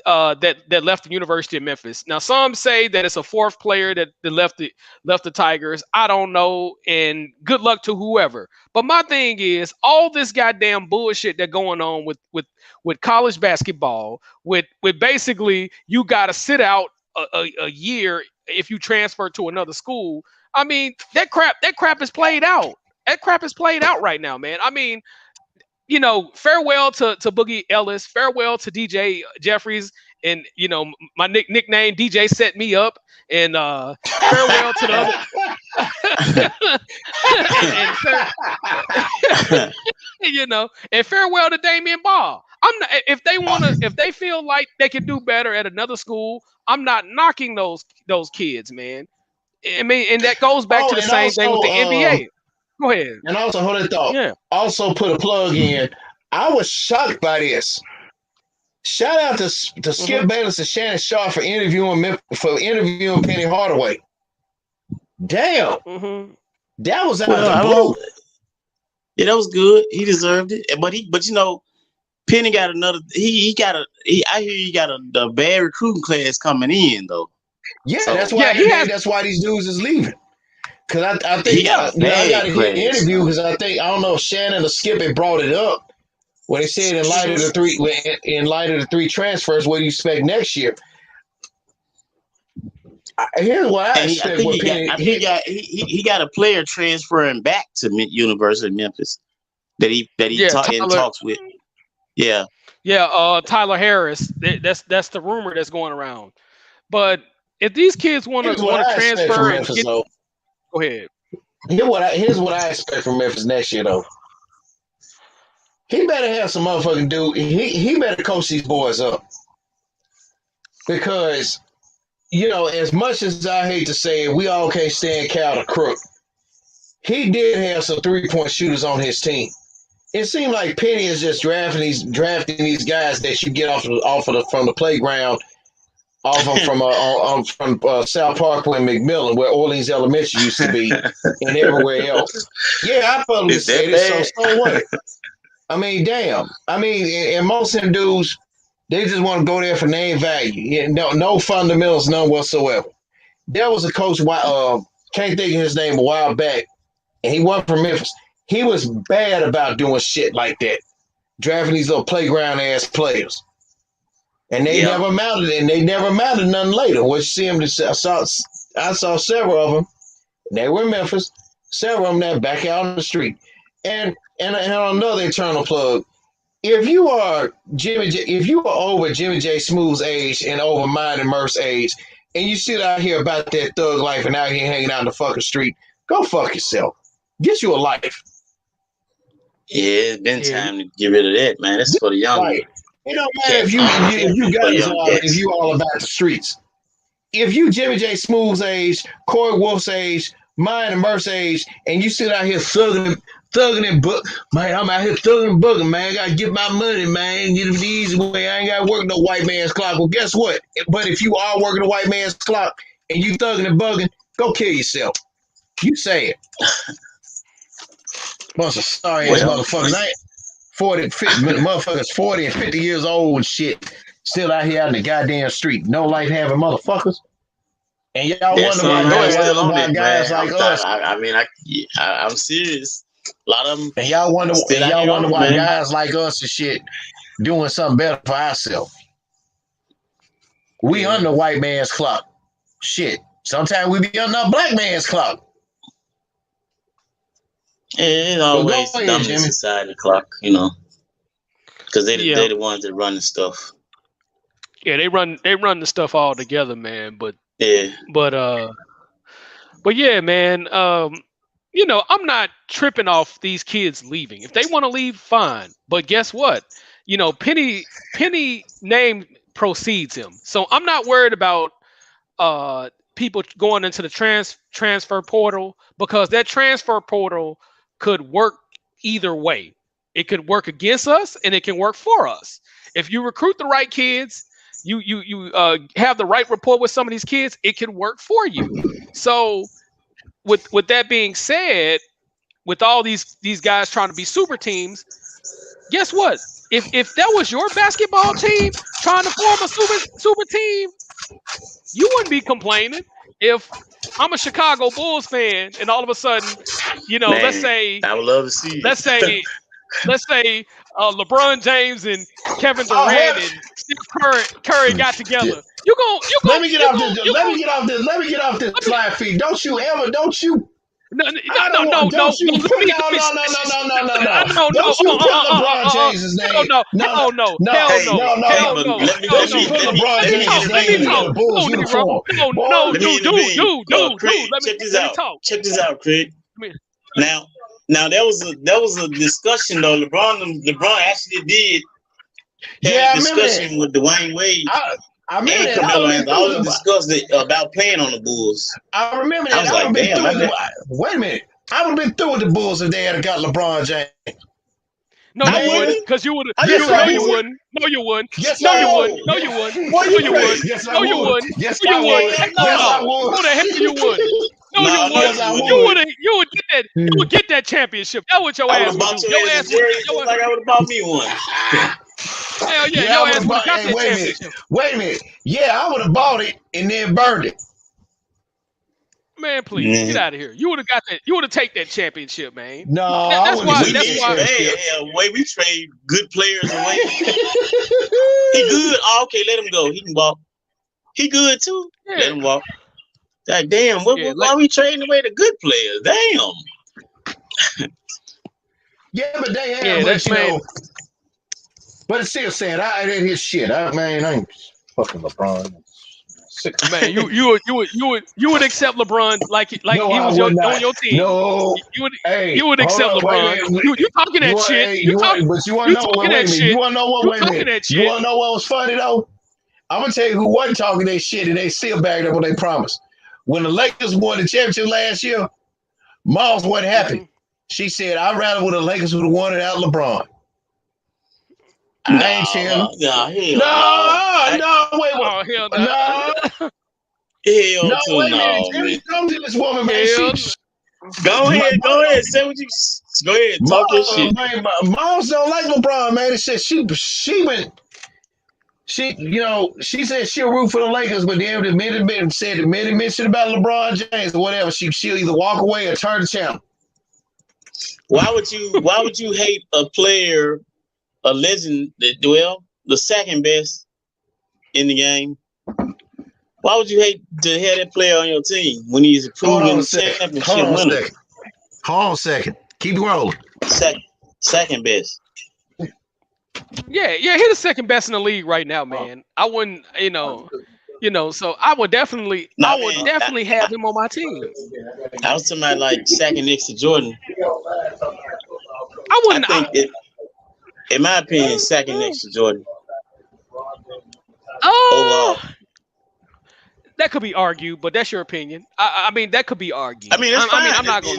that left the University of Memphis. Now, some say that it's a 4th player that left the Tigers. I don't know, and good luck to whoever. But my thing is, all this goddamn bullshit that going on with college basketball, with basically you got to sit out a year if you transfer to another school. I mean, that crap is played out. That crap is played out right now, man. I mean, you know, farewell to Boogie Ellis, farewell to DJ Jeffries, and you know, my nickname DJ set me up, and farewell to the other, and you know, and farewell to Damian Ball. I'm not, if they feel like they can do better at another school, I'm not knocking those kids, man. I mean, and that goes back to the same thing with the NBA. Go ahead. And also, hold that thought. Yeah. Also, put a plug in. I was shocked by this. Shout out to Skip Bayless and Shannon Sharp for interviewing Penny Hardaway. Damn, that was out of the blue. Yeah, that was good. He deserved it. But you know, Penny got another. I hear he got a bad recruiting class coming in though. Yeah, so, that's why. That's why these dudes is leaving. Because I think I got to hear the interview because I don't know if Shannon or Skip had brought it up when they said in light of the 3 transfers, what do you expect next year? Here's what I expect. He got a player transferring back to University of Memphis that he talks with. Yeah. Yeah, Tyler Harris. That's the rumor that's going around. But if these kids want to transfer and get, go ahead. Here's what I expect from Memphis next year, though. He better have some motherfucking dude. He better coach these boys up. Because, you know, as much as I hate to say it, we all can't stand Cal the Crook. He did have some 3-point shooters on his team. It seemed like Penny is just drafting these guys that you get from the playground, from South Parkway and McMillan, where Orleans Elementary used to be, and everywhere else. Yeah, I probably said it. So what? I mean, damn. I mean, and most of them dudes, they just want to go there for name value. No fundamentals, none whatsoever. There was a coach, can't think of his name, a while back, and he wasn't from Memphis. He was bad about doing shit like that, drafting these little playground ass players, and they never amounted, nothing later. What you see them? I saw several of them. They were in Memphis. Several of them that back out on the street, and on another internal plug. If you are over Jimmy J. Smooth's age and over mine and Murph's age, and you sit out here about that thug life and out here hanging out in the fucking street, go fuck yourself. Get you a life. Yeah, it's been time to get rid of that, man. That's for the young. Right. It don't matter if you all about the streets. If you Jimmy J. Smooth's age, Corey Wolf's age, mine and Murph's age, and you sit out here thugging and man, I'm out here thugging and bugging, man. I gotta get my money, man. Get it the easy way. I ain't gotta work no white man's clock. Well, guess what? But if you are working a white man's clock and you thugging and bugging, Go kill yourself. You say it. Bunch of sorry ass motherfuckers. I ain't 40, 50, motherfuckers 40 and 50 years old and shit. Still out here out in the goddamn street. No life having motherfuckers. And y'all wonder why guys like us. I'm serious. A lot of them. And y'all wonder why guys like us and shit doing something better for ourselves. We under white man's clock. Shit. Sometimes we be under a black man's clock. Yeah, it's always the dominant society clock, you know. Because they're the ones that run the stuff. Yeah, they run the stuff all together, man. But yeah, man. You know, I'm not tripping off these kids leaving. If they want to leave, fine. But guess what? You know, Penny name precedes him, so I'm not worried about people going into the transfer portal, because that transfer portal could work either way. It could work against us, and it can work for us. If you recruit the right kids, you have the right rapport with some of these kids, it can work for you. So with that being said, with all these guys trying to be super teams, guess what? If that was your basketball team trying to form a super team, you wouldn't be complaining. If I'm a Chicago Bulls fan and all of a sudden, you know, Man, let's say I would love to see. Let's say LeBron James and Kevin Durant and Steph Curry got together. You go. Let me get off this slide feed. Don't you? No. Don't you put LeBron James's name. No. Don't you put LeBron James's name in the Bulls uniform. Check this out, Craig. Now there was a discussion though. LeBron actually did have a discussion with Dwayne Wade. I remember and Carmelo Anthony. I was discussing about playing on the Bulls. I remember that. I was like, damn. Wait a minute. I would have been through with the Bulls if they had got LeBron James. No, you wouldn't, because you would have. No, you wouldn't. No, you wouldn't. Yes, no, you wouldn't. No, you wouldn't. No, you wouldn't. Yes, no, you wouldn't. Yes, I would. Yes, I would. Who the hell you would? No, you wouldn't. You would get that. You would get that championship. That's what your ass would do. Your ass would. Like I would have bought me one. Hell yeah, your ass would have got that championship. Wait a minute. Yeah, I would have bought it and then burned it. Man, please get out of here. You would have got that. You would have taken that championship, man. No, that's why. Way we trade good players away. He good. Oh, okay, let him go. He can walk. He good too. Yeah. Let him walk. Like, damn, why are we trading away the good players? Damn. Yeah, but they have. But, you know, but it's still saying I didn't hear shit. I ain't fucking LeBron. Man, you would accept LeBron like no, he was on your team. No, you would accept LeBron. You talking that shit. You want to know what? You want to know what? Wait a minute. You want to know what was funny though? I'm gonna tell you who wasn't talking that shit, and they still backed up what they promised. When the Lakers won the championship last year, Miles wasn't happy. She said, "I'd rather the Lakers would have won it without LeBron." I ain't cheering. No, wait. Oh, hell no. No. Wait a minute. Jimmy, come to this woman, man. Go ahead. Say what you. Go ahead. Talk your shit. Moms don't like LeBron, man. It said she went. She said she'll root for the Lakers, but then the minute mentioned about LeBron James or whatever, she'll either walk away or turn the channel. Why would you hate a player, a legend the second best in the game? Why would you hate to have that player on your team when he's a proven championship winner? Hold on a second. Keep rolling. Second best. Yeah, he's the second best in the league right now, man. I wouldn't, so I would definitely have him on my team. I was talking about like second next to Jordan. I wouldn't. In my opinion, second next to Jordan. Oh, that could be argued, but that's your opinion. I mean, that could be argued. I mean, that's fine. I'm not gonna.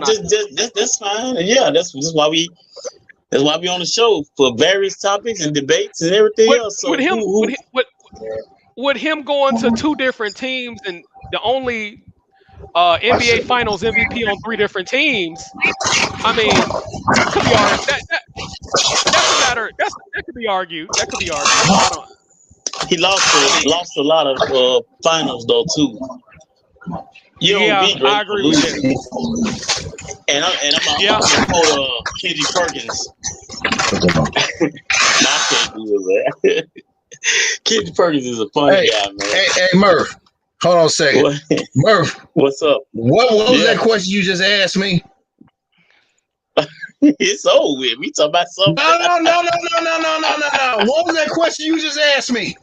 That's fine. Yeah, that's why we on the show for various topics and debates and everything else. So with him going to two different teams, and the only NBA Finals MVP on 3 different teams. I mean, that could be argued. That's a matter. That could be argued. That could be argued. I don't. He lost a lot of finals though too. You don't be great I agree with that. And I'm gonna quote Kenji Perkins. I can't do that. Kenji Perkins is a funny guy, man. Hey, Murph. Hold on a second. What? Murph, What's up? what was that question you just asked me? It's over with. We talking about something. No. What was that question you just asked me?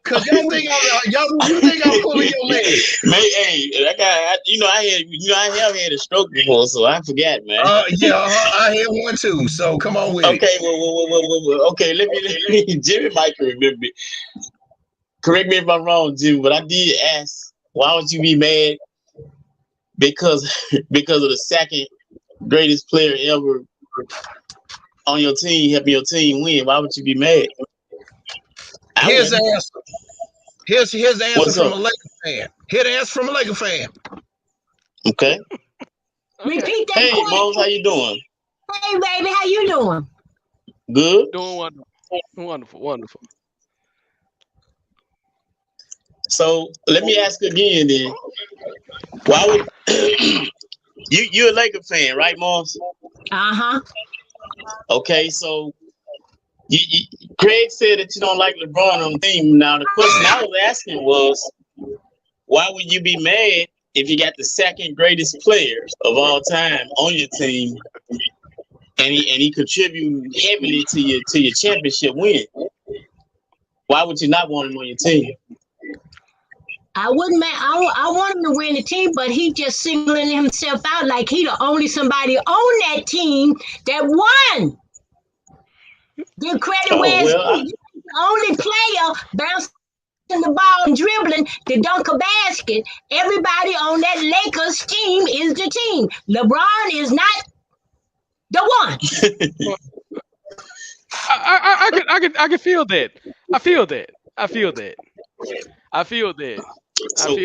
Cause you think I'm pulling your leg. Man, hey, that guy, I have had a stroke before, so I forgot, man. I had one too. So come on with it. Okay, well, okay. Let me. Jimmy might remember me. Correct me if I'm wrong, Jimmy, but I did ask, why would you be mad? Because of the second greatest player ever on your team, helping your team win. Why would you be mad? Here's the answer. Here's the answer What's from up? a Laker fan. Here's the answer from a Laker fan. Okay. Repeat that Hey, question. Mose, how you doing? Hey, baby, how you doing? Good. Doing wonderful. So let me ask again then. Why would you're a Laker fan, right, Mose? Uh-huh. Okay, so Craig said that you don't like LeBron on the team. Now the question I was asking was, why would you be mad if you got the second greatest player of all time on your team, and he contributed heavily to your championship win? Why would you not want him on your team? I wouldn't. I want him to win the team, but he just singling himself out like he the only somebody on that team that won. Give credit where it's due. He's the only player bouncing the ball and dribbling to dunk a basket. Everybody on that Lakers team is the team. LeBron is not the one. I can feel that. I feel that.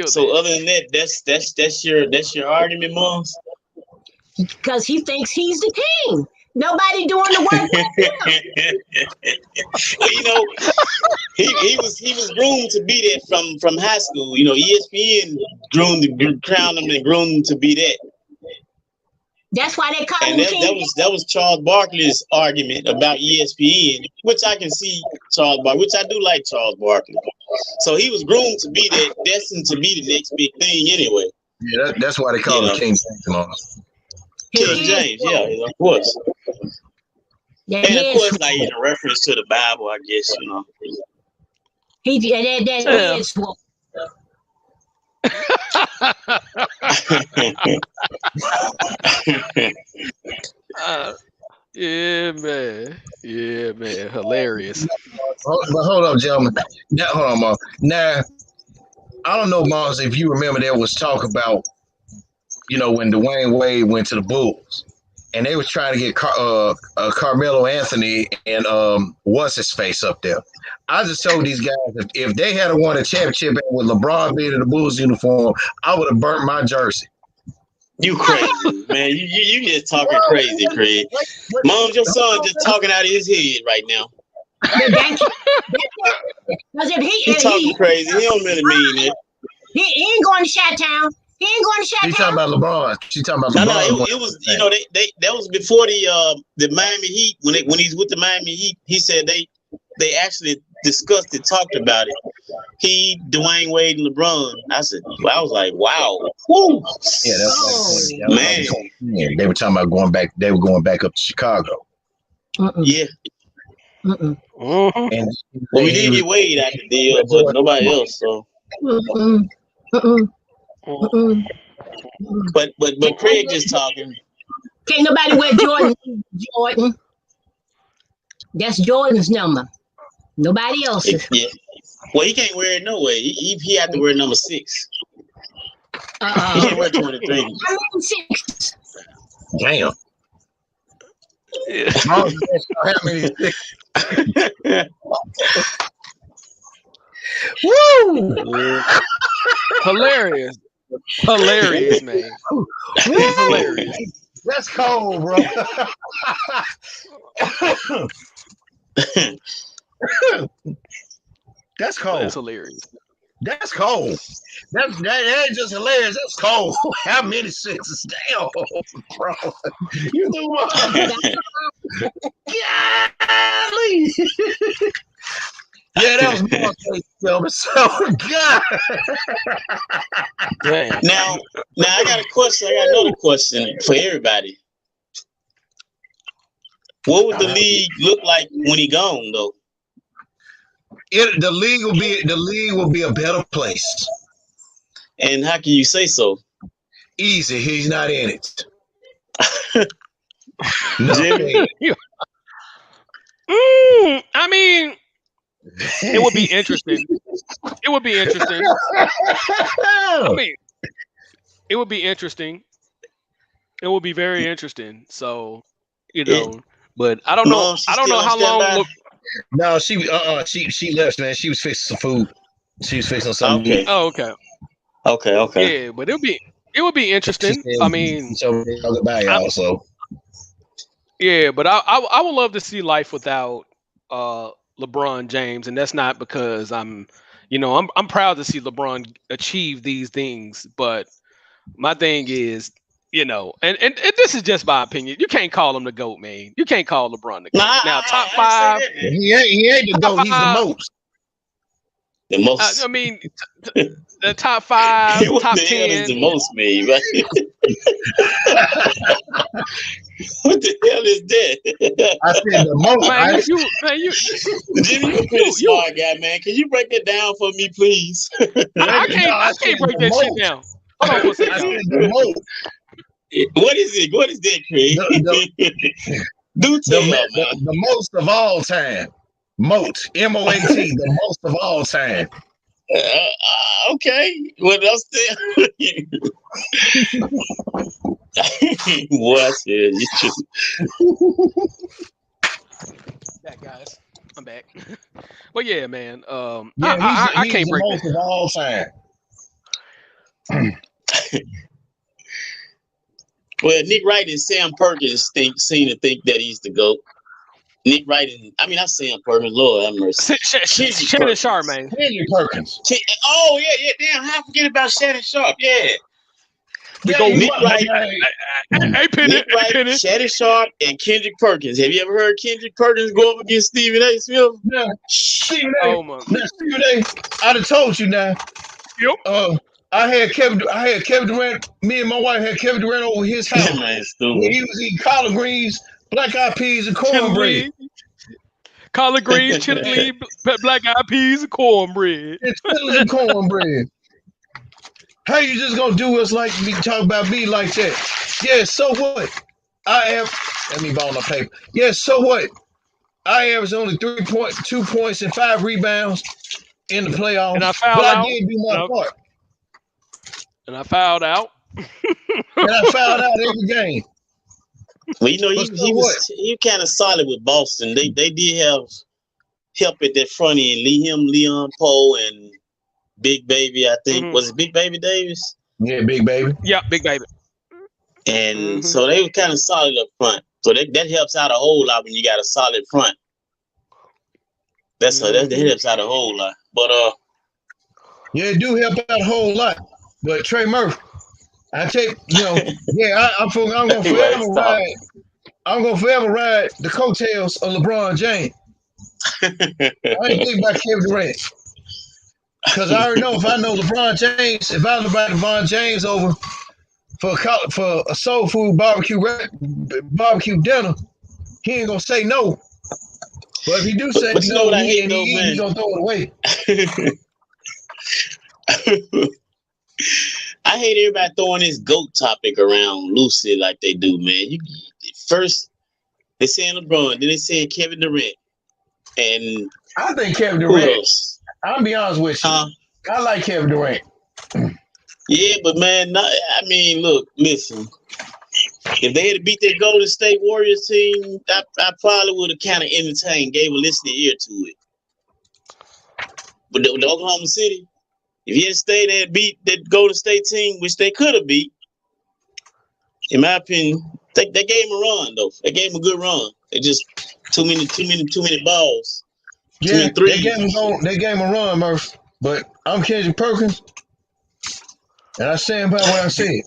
So other than that, that's your argument, Mons? Because he thinks he's the king. Nobody doing the work. Well, he was groomed to be that from high school. ESPN crowned him and groomed him to be that. That's why they call And him king. that was Charles Barkley's argument about ESPN, which I can see Charles Barkley, which I do like Charles Barkley. So he was groomed to be that, destined to be the next big thing anyway. Yeah, that's why they call him King James. King James, yeah, of course. Yeah, And of course, like in a reference to the Bible, I guess, that is what. Yeah, man, hilarious. But hold on, gentlemen. Now, hold on, Mom. Now, I don't know, Mons, if you remember there was talk about, when Dwayne Wade went to the Bulls, and they was trying to get Carmelo Anthony and what's his face up there. I just told these guys if they had won a championship with LeBron being in the Bulls uniform, I would have burnt my jersey. You crazy, man. You just talking crazy, Craig. Mom, your son just talking out of his head right now. Because He talking crazy. He don't really mean it. He ain't going to Chi-Town. He ain't going to Chi-Town. She's talking about LeBron. She's talking about LeBron. No, it was that was before the Miami Heat when he's with the Miami Heat. He said they actually discussed it, talked about it. He, Dwayne Wade, and LeBron. I was like, wow. Woo. Yeah, that's man. They were talking about going back. They were going back up to Chicago. Yeah. And Well, we did get Wade out the deal, but nobody else. So. But Craig just talking. Can't nobody wear Jordan. That's Jordan's number. Nobody else's. Yeah. Well, he can't wear it no way. He had to wear number 6. He can't wear 23. I'm 6. Damn. Yeah. How many? Woo! Hilarious. Hilarious, man. It's hilarious. That's cold, bro. That's cold. That's hilarious. That's cold. That ain't just hilarious. That's cold. How many senses? Damn, bro. You know what? Golly. Yeah, that was more case, so God. Now I got a question. I got another question for everybody. What would the league look like when he gone, though? The league will be a better place. And how can you say so? Easy, he's not in it. Jimmy? I mean, it would be interesting. It would be interesting. I mean, it would be interesting. It would be very interesting. So, you know, but I don't know. I don't know how long. No, she left, man. She was fixing some food. She was fixing something. Okay. Oh, okay. Okay. Yeah, but it would be interesting. I mean, so goodbye, y'all. So yeah, but I would love to see life without LeBron James, and that's not because I'm proud to see LeBron achieve these things, but my thing is, and this is just my opinion. You can't call him the GOAT, man. You can't call LeBron the GOAT. Now, top five. He ain't the GOAT. He's the most. The most. I mean, the top five, top 10 is the most, man. Right? What the hell is that? I said the most. Jimmy, you're a pretty smart guy, man. Can you break it down for me, please? I can't break that shit down. Hold on for a second. I said the most. What is it? What is that, Craig? Do tell the most of all time. Moat, M-O-A-T, the most of all time. Okay. What else there? What is it? Back, guys. I'm back. Well, yeah, man. I can't break most that. of all time. Well, Nick Wright and Sam Perkins seem to think that he's the GOAT. Nick Wright and not Sam Perkins, Lord have mercy. Shannon Sharp, man. Shannon Perkins. Oh yeah. Damn, how I forget about Shannon Sharp? Yeah. Nick Wright, Shannon Sharp, and Kendrick Perkins. Have you ever heard Kendrick Perkins go up against Stephen A. Smith? Yeah. Stephen A. Oh my. Now, Stephen A. I'd have told you now. Yep. I had Kevin Durant. Me and my wife had Kevin Durant over his house. Man, stupid. He was eating collard greens, black eyed peas, and cornbread. Collard greens, chili, black eyed peas, and cornbread. It's chili and cornbread. How you just gonna do us like me? Talk about me like that? Yeah. So what? Let me ball my paper. Yeah. So what? I averaged only 2 points and 5 rebounds in the playoffs, and I fouled but out. I did do my part. And I fouled out. And I fouled out every game. Well, he was kind of solid with Boston. They did have help at that front end. Leon Poe, and Big Baby. I think was it Big Baby Davis? Yeah, Big Baby. Yeah, Big Baby. And so they were kind of solid up front. So that helps out a whole lot when you got a solid front. That helps out a whole lot. But yeah, it do help out a whole lot. But Trey Murphy, I take I'm gonna forever ride. I'm gonna forever ride the coattails of LeBron James. I ain't think about Kevin Durant because I already know if I know LeBron James, if I invite LeBron James over for a soul food barbecue dinner, he ain't gonna say no. But if he do say no, he's gonna throw it away. I hate everybody throwing this GOAT topic around loosely like they do, man. First they saying LeBron, then they saying Kevin Durant, and I think Kevin Durant. I'll be honest with you. I like Kevin Durant. Yeah, but man, look, listen. If they had to beat that Golden State Warriors team, I probably would have kind of entertained, gave a listening ear to it. But the Oklahoma City. If he had stayed there and beat that Golden State team, which they could have beat, in my opinion, they gave him a run though. They gave him a good run. They just too many balls. Yeah, they gave him a run, Murph. But I'm Kendrick Perkins, and I stand by what I said.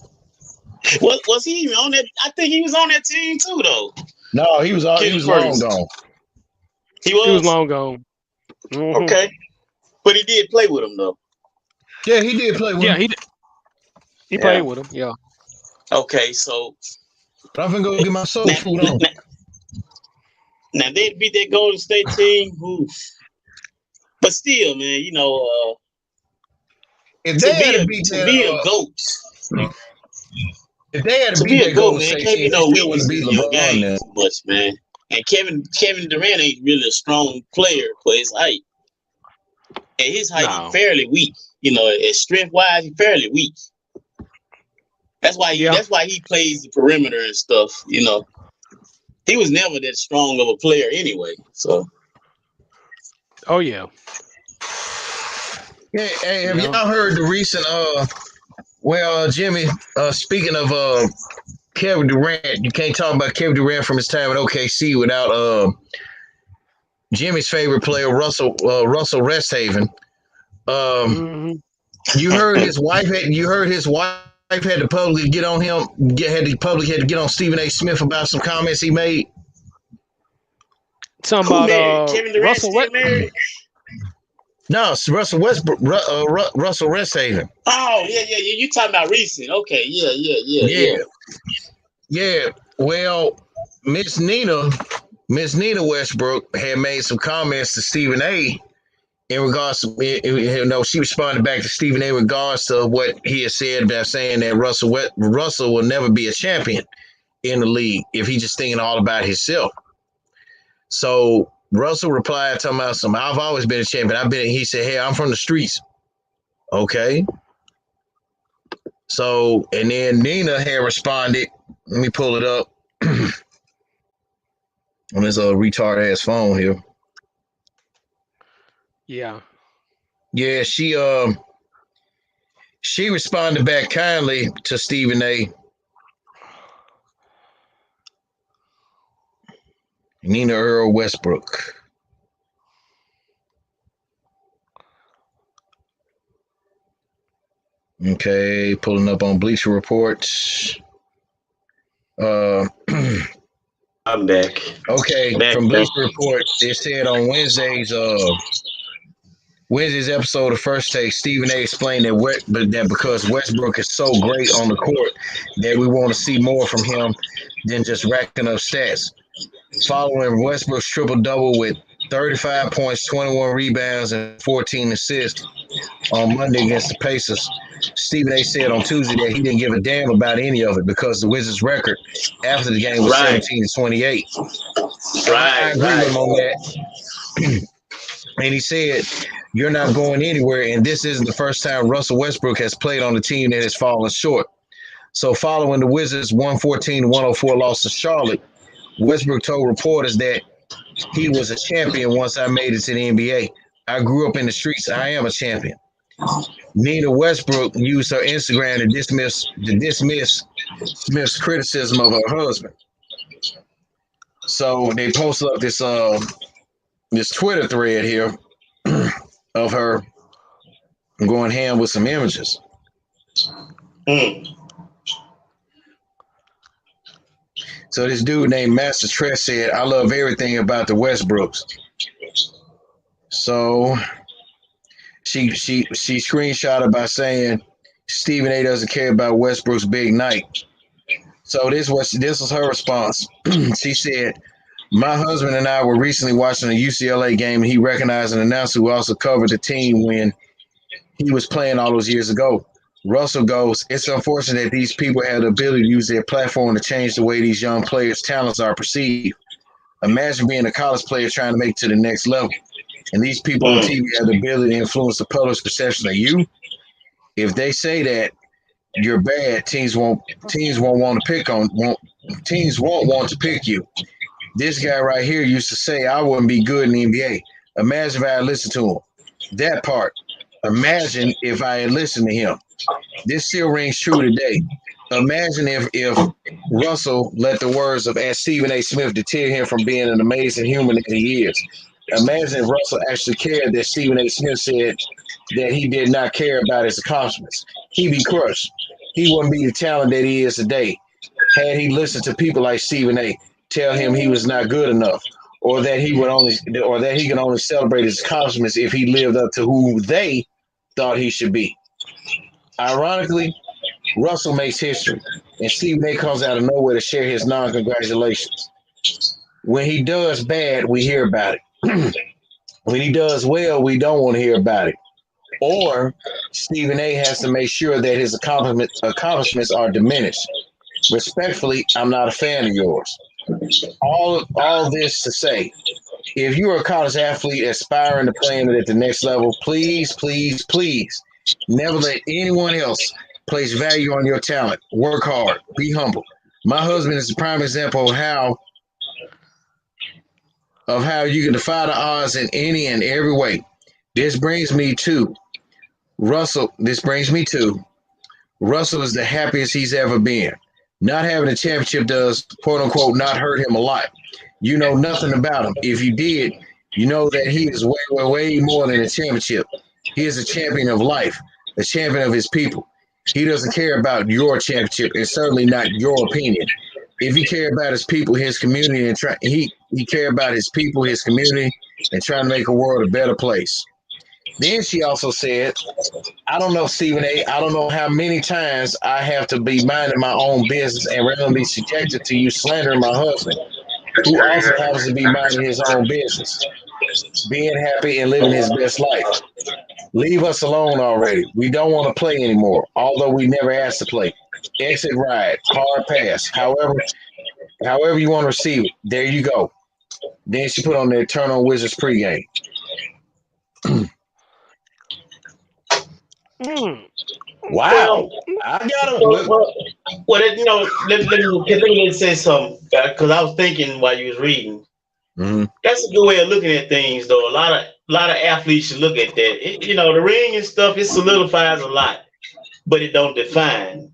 Was he even on that? I think he was on that team too, though. No, he was long gone. He was long gone. Mm-hmm. Okay, but he did play with him though. Yeah, he did play with him. Yeah, he played with him. Yeah. Okay, so. But I'm gonna go get my soul food on. Now they beat that Golden State team, but still, man, if they had to be a GOAT. If they had to be a GOAT, man, can't be no weakness in your game too much, man. And Kevin Durant ain't really a strong player for his height. And his height is fairly weak. Strength wise, he's fairly weak. That's why he plays the perimeter and stuff. He was never that strong of a player anyway. So. Oh yeah. Yeah. Hey, have y'all heard the recent? Jimmy. Speaking of Kevin Durant, you can't talk about Kevin Durant from his time at OKC without Jimmy's favorite player, Russell Westhaven. You heard his wife had to publicly get on him. Had to get on Stephen A. Smith about some comments he made. Something about Kevin Durant Russell married? No, it's Russell Westbrook. Russell Westhaven. Oh yeah. You talking about recent? Okay, yeah. Well, Miss Nina Westbrook had made some comments to Stephen A. in regards to, she responded back to Stephen A. in regards to what he had said about saying that Russell will never be a champion in the league if he's just thinking all about himself. So Russell replied, talking about I've always been a champion. He said, hey, I'm from the streets. Okay. So, and then Nina had responded. Let me pull it up on this retard ass phone here. Yeah. Yeah, she responded back kindly to Stephen A. Nina Earl Westbrook. Okay, pulling up on Bleacher Report. I'm back. Okay, from Bleacher Report, it said on Wednesday's episode of First Take, Stephen A. explained that because Westbrook is so great on the court that we want to see more from him than just racking up stats. Following Westbrook's triple-double with 35 points, 21 rebounds, and 14 assists on Monday against the Pacers, Stephen A. said on Tuesday that he didn't give a damn about any of it because the Wizards' record after the game was 17-28. I agree with him on that. And he said, you're not going anywhere, and this isn't the first time Russell Westbrook has played on a team that has fallen short. So following the Wizards' 114-104 loss to Charlotte, Westbrook told reporters that he was a champion once I made it to the NBA. I grew up in the streets. I am a champion. Nina Westbrook used her Instagram to dismiss Smith's criticism of her husband. So they posted up this Twitter thread here of her going ham with some images. So this dude named Master Tress said, I love everything about the Westbrooks. So she screenshotted by saying Stephen A. doesn't care about Westbrook's big night. So this was her response. She said, my husband and I were recently watching a UCLA game, and he recognized an announcer who also covered the team when he was playing all those years ago. Russell goes, it's unfortunate that these people have the ability to use their platform to change the way these young players' talents are perceived. Imagine being a college player trying to make it to the next level. And these people on TV have the ability to influence the public's perception of you. If they say that you're bad, teams won't want to pick you. This guy right here used to say I wouldn't be good in the NBA. Imagine if I listened to him. That part. Imagine if I had listened to him. This still rings true today. Imagine if Russell let the words of Stephen A. Smith deter him from being an amazing human that he is. Imagine if Russell actually cared that Stephen A. Smith said that he did not care about his accomplishments. He'd be crushed. He wouldn't be the talent that he is today had he listened to people like Stephen A. tell him he was not good enough, or that he can only celebrate his accomplishments if he lived up to who they thought he should be. Ironically, Russell makes history, and Stephen A. comes out of nowhere to share his non-congratulations. When he does bad, we hear about it. When he does well, we don't want to hear about it. Or Stephen A. has to make sure that his accomplishments are diminished. Respectfully, I'm not a fan of yours. All this to say, if you're a college athlete aspiring to playing at the next level, please, please, please never let anyone else place value on your talent. Work hard. Be humble. My husband is a prime example of how you can defy the odds in any and every way. This brings me to Russell. Russell is the happiest he's ever been. Not having a championship does, quote unquote, not hurt him a lot. You know nothing about him. If you did, you know that he is way, way, way more than a championship. He is a champion of life, a champion of his people. He doesn't care about your championship, and certainly not your opinion. If he cared about his people, his community, and he cared about his people, his community, and trying to make the world a better place. Then she also said, I don't know, Stephen A., I don't know how many times I have to be minding my own business and rather be subjected to you slandering my husband, who also happens to be minding his own business, being happy and living his best life. Leave us alone already. We don't want to play anymore, although we never asked to play. Exit ride, hard pass, however you want to receive it. There you go. Then she put on the Eternal Wizards pregame. Wow. I got him. Let me say something, because I was thinking while you was reading. Mm-hmm. That's a good way of looking at things, though. A lot of athletes should look at that. The ring and stuff, it solidifies a lot, but it don't define.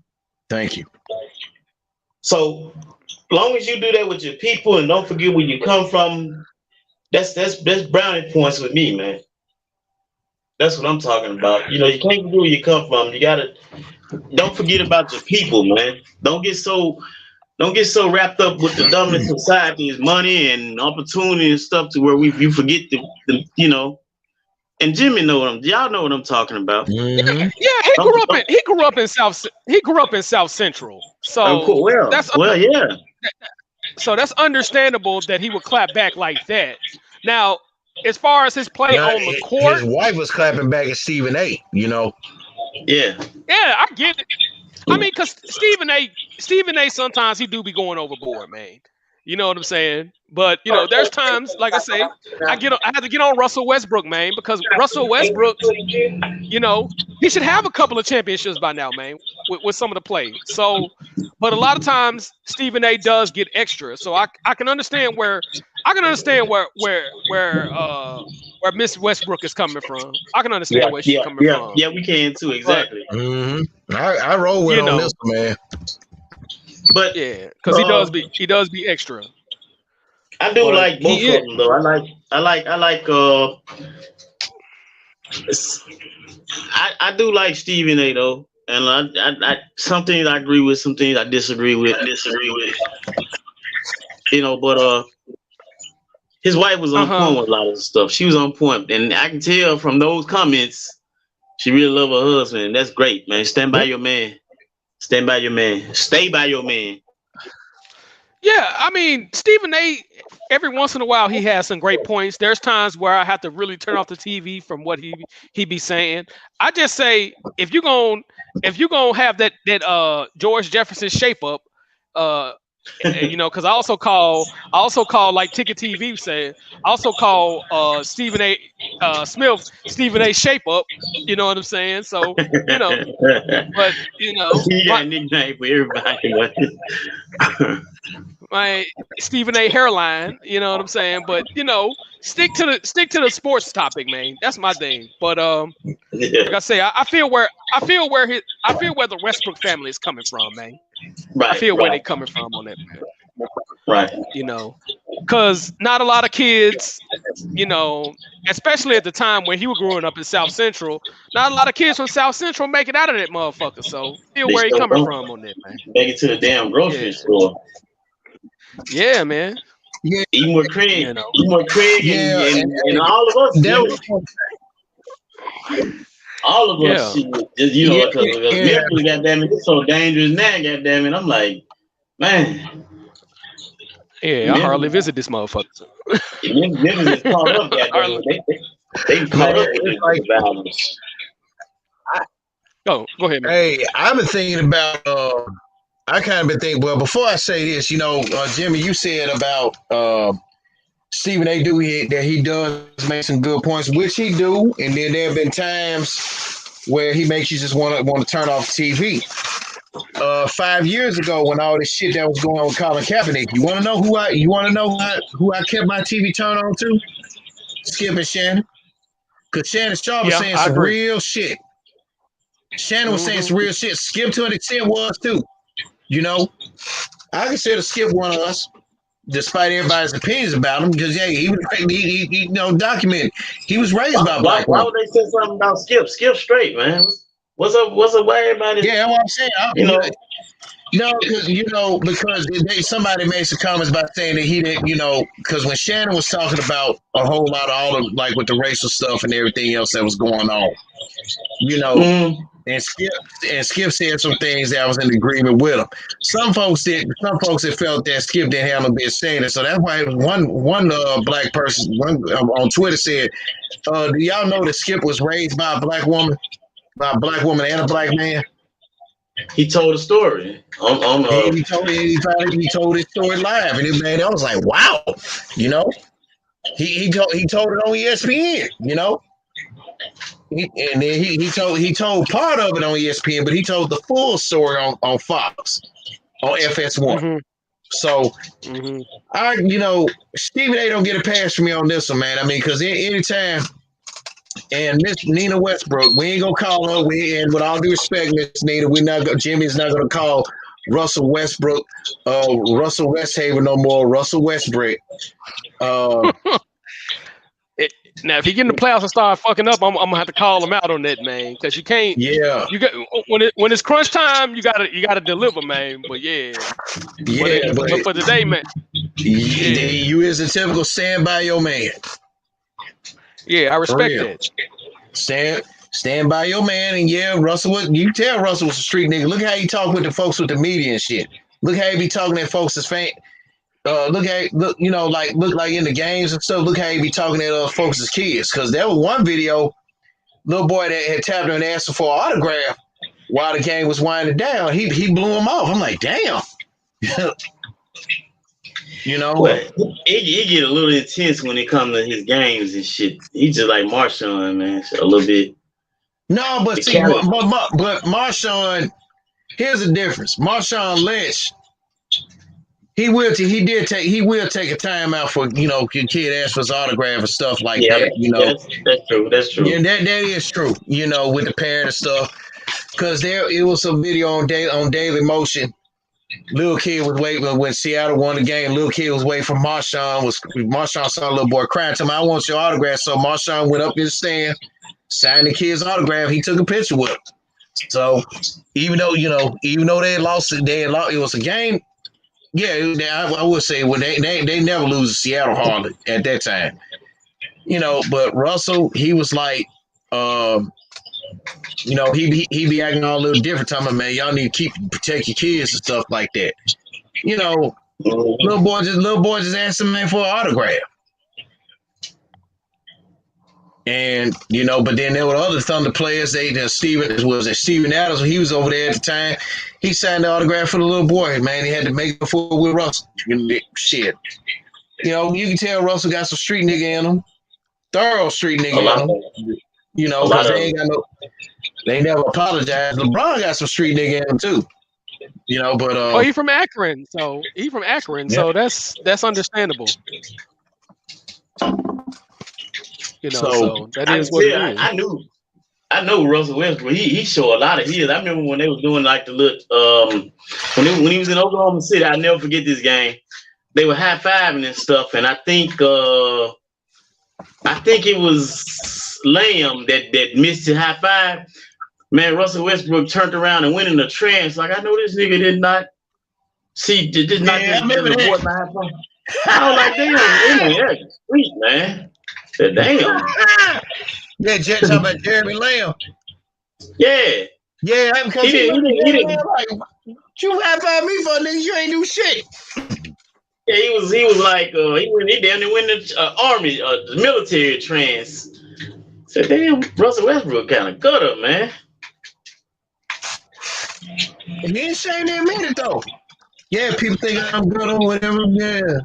Thank you. So, long as you do that with your people and don't forget where you come from, that's brownie points with me, man. That's what I'm talking about. You can't forget where you come from. Don't forget about your people, man. Don't get so wrapped up with the dominant society's money and opportunity and stuff to where you forget the. And Jimmy y'all know what I'm talking about. Mm-hmm. Yeah, he grew up in South Central. So yeah. So that's understandable that he would clap back like that. Now, as far as his play on the court, his wife was clapping back at Stephen A. Yeah. Yeah, I get it. I mean, because Stephen A. sometimes he do be going overboard, man. You know what I'm saying? But there's times, like I say, I have to get on Russell Westbrook, man, because Russell Westbrook, he should have a couple of championships by now, man, with some of the play. So, but a lot of times Stephen A. does get extra. So I can understand where Miss Westbrook is coming from. I can understand where she's coming from. Yeah, we can too, exactly. But, I roll with on this one, man. But yeah, because he does be extra. I do like both of them though. I do like Stephen A. though, and I some things I agree with, some things I disagree with. But his wife was on point with a lot of stuff. She was on point, and I can tell from those comments she really loved her husband. That's great, man. Stand by your man. Stand by your man. Stay by your man. Yeah, I mean, Stephen A., every once in a while, he has some great points. There's times where I have to really turn off the TV from what he be saying. I just say, if you're gonna have that George Jefferson shape up, You know, because I also call like Ticket TV said, I also call Stephen A. Smith Stephen A. Shape Up. You know what I'm saying? So you know, but you know, You got a nickname for everybody. my Stephen A. Hairline. You know what I'm saying? But you know, stick to the sports topic, man. That's my thing. But like I say, I feel where the Westbrook family is coming from, man. Right, I feel where they're coming from on that, man. Right. You know, because not a lot of kids, you know, especially at the time when he was growing up in South Central, not a lot of kids from South Central make it out of that motherfucker. So feel where he coming from on that, man. Make it to the damn grocery store. Yeah, man. Yeah. Even with Craig, You know. and all of us. All of us, just, you know, because Memphis, goddamn it, it's so dangerous now, goddamn it. I'm like, man. Yeah, I hardly visit this motherfucker. Memphis is caught up, goddamn it. They caught up with like violence. Go ahead, man. Hey, I've been thinking about. I kind of been thinking. Well, before I say this, you know, Jimmy, you said about Stephen A. that he does make some good points, which he do, and then there have been times where he makes you just want to turn off TV. 5 years ago, when all this shit that was going on with Colin Kaepernick, you want to know who I kept my TV turned on to? Skip and Shannon, because Shannon Sharp was saying some real shit. Shannon was saying some real shit. Skip, to an extent, was too. You know, I consider Skip one of us, despite everybody's opinions about him, because he you know, documented. He was raised by black. Why would they say something about Skip? Skip straight, man. What's up? Why everybody? Yeah, that's what I'm saying. Because somebody made some comments about saying that he didn't, you know, because when Shannon was talking about a whole lot of all the, like, with the racial stuff and everything else that was going on, you know, and Skip said some things that I was in agreement with him. Some folks that felt that Skip didn't have no business saying it, so that's why one black person on Twitter said, "Do y'all know that Skip was raised by a black woman and a black man?" He told a story. He told his story live, and I was like, wow, you know. He told it on ESPN, you know. And then he told part of it on ESPN, but he told the full story on Fox, on FS1. Mm-hmm. So, you know, Stephen A. don't get a pass from me on this one, man. I mean, because anytime, and Miss Nina Westbrook, we ain't gonna call her. And with all due respect, Miss Nina, Jimmy's not gonna call Russell Westbrook, Russell Westhaven no more. Russell Westbrook. Now, if he get in the playoffs and start fucking up, I'm gonna have to call him out on that, man. Because you can't. Yeah. You got when it's crunch time, you gotta deliver, man. But but for today, man. You is a typical stand by your man. Yeah, I respect that. Stand by your man, and Russell. You tell Russell was a street nigga. Look how he talk with the folks with the media and shit. Look how he be talking at folks as fan. Look like in the games and stuff. Look how he be talking at folks as kids. Because there was one video, little boy that had tapped him and asked him for an autograph while the game was winding down. He blew him off. I'm like, damn. You know, but it get a little intense when it comes to his games and shit. He just like Marshawn, man, a little bit. No, but see, but Marshawn, here's the difference. Marshawn Lynch, he will take a timeout for, you know, kid ask for his autograph and stuff like that. You know, that's true. Yeah, that is true. You know, with the parent and stuff, because it was a video on Daily Motion. Little kid was waiting when Seattle won the game. Little kid was waiting for Marshawn. Marshawn saw a little boy crying to him, "I want your autograph." So Marshawn went up in the stand, signed the kid's autograph. He took a picture with him. So even though they lost, it was a game. Yeah, I would say when they never lose to Seattle hardly at that time. You know, but Russell, he was like, you know, he be acting all a little different. Talking about, man, y'all need to protect your kids and stuff like that. You know, little boy just asked him, man, for an autograph. And but then there were other Thunder players. Steven Adams, when he was over there at the time, he signed the autograph for the little boy. Man, he had to make it before with Russell. Shit, you can tell Russell got some street nigga in him, thorough street nigga in him. Because they ain't never apologized. LeBron got some street nigga in him too. But he from Akron, so so that's understandable. So that is what it is. I know Russell Westbrook. He showed a lot of his. I remember when they was doing like the little when he was in Oklahoma City. I'll never forget this game. They were high fiving and stuff, and I think it was Lamb that missed his high five. Man, Russell Westbrook turned around and went in a trance. Like, I know this nigga did not see, did not I remember that. I was like, damn, that's sweet, man. Damn. Yeah, Jet talking about Jeremy Lamb. Yeah. Yeah, because he didn't. Like, you high-five me for niggas, you ain't do shit. Yeah, he was like, he damn near went in the army, the military trance. Said, damn, Russell Westbrook kind of gutter, man. And he ain't saying that minute though. Yeah, people think I'm good or whatever. Yeah.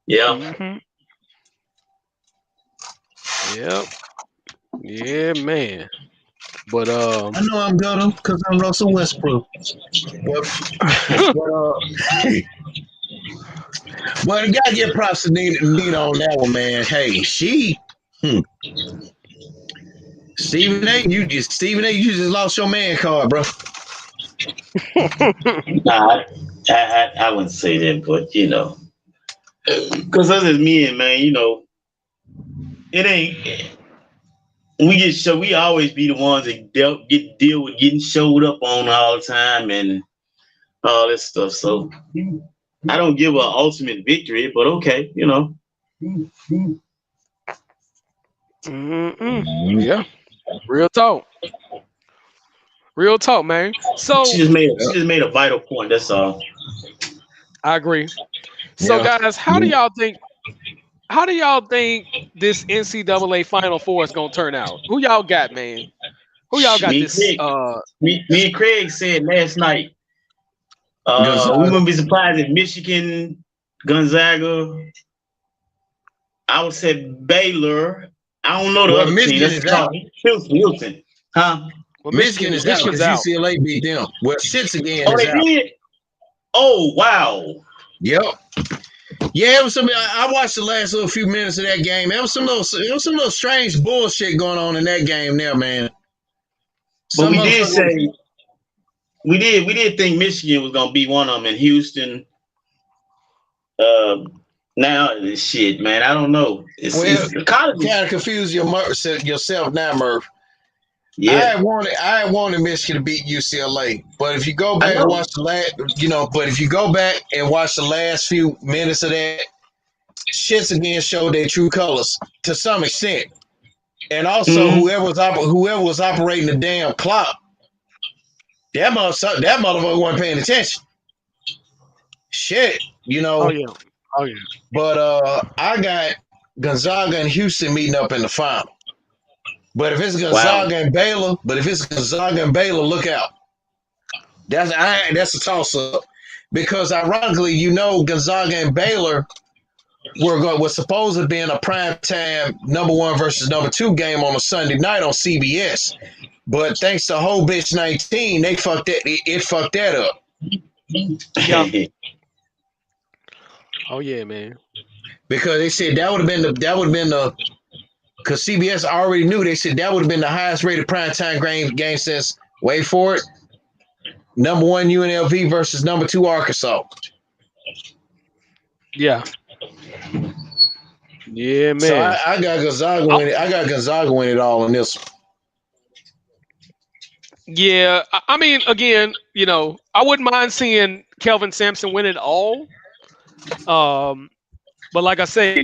Yeah. Mm-hmm. Yep. Yeah, man. But I know I'm good because I'm Russell Westbrook. But you gotta give props to Nina on that one, man. Hey, Stephen A, you just lost your man card, bro. Nah, I wouldn't say that, but because that's just me and man, it ain't. We always be the ones that deal with getting showed up on all the time and all this stuff. So I don't give an ultimate victory, but okay, Yeah. Real talk, man. So she just made a vital point. That's all. I agree. So guys, how do y'all think this NCAA Final Four is gonna turn out? Who y'all got, man? Who y'all got this? Me and Craig said last night. We wouldn't be surprised if Michigan, Gonzaga. I would say Baylor. I don't know the other team. That's out. Houston. Huh? Well, Michigan is out because UCLA beat them. Well, shits again. Oh, they did? Oh, wow. Yep. Yeah, it was some. I watched the last little few minutes of that game. There was some little strange bullshit going on in that game there, man. But we did think Michigan was gonna be one of them in Houston. Now shit, man, I don't know. It's kind of confuse yourself now, Murph. Yeah, I wanted Michigan to beat UCLA, but if you go back and watch the last few minutes of that, shits again showed their true colors to some extent, and also whoever was operating the damn clock, that motherfucker wasn't paying attention. Shit, Oh yeah. But I got Gonzaga and Houston meeting up in the final. But if it's Gonzaga and Baylor, look out. That's a toss-up. Because ironically, Gonzaga and Baylor were supposed to be in a primetime number 1 versus number 2 game on a Sunday night on CBS. But thanks to Whole Bitch 19, they fucked that up. Yeah. Oh yeah, man. Because they said that would have been the because CBS already knew. They said that would have been the highest rated primetime game since, wait for it, number 1 UNLV versus number 2 Arkansas. Yeah. Yeah, man. So I got Gonzaga winning. I got Gonzaga winning it all on this one. Yeah, I mean, again, I wouldn't mind seeing Kelvin Sampson win it all. But like I say,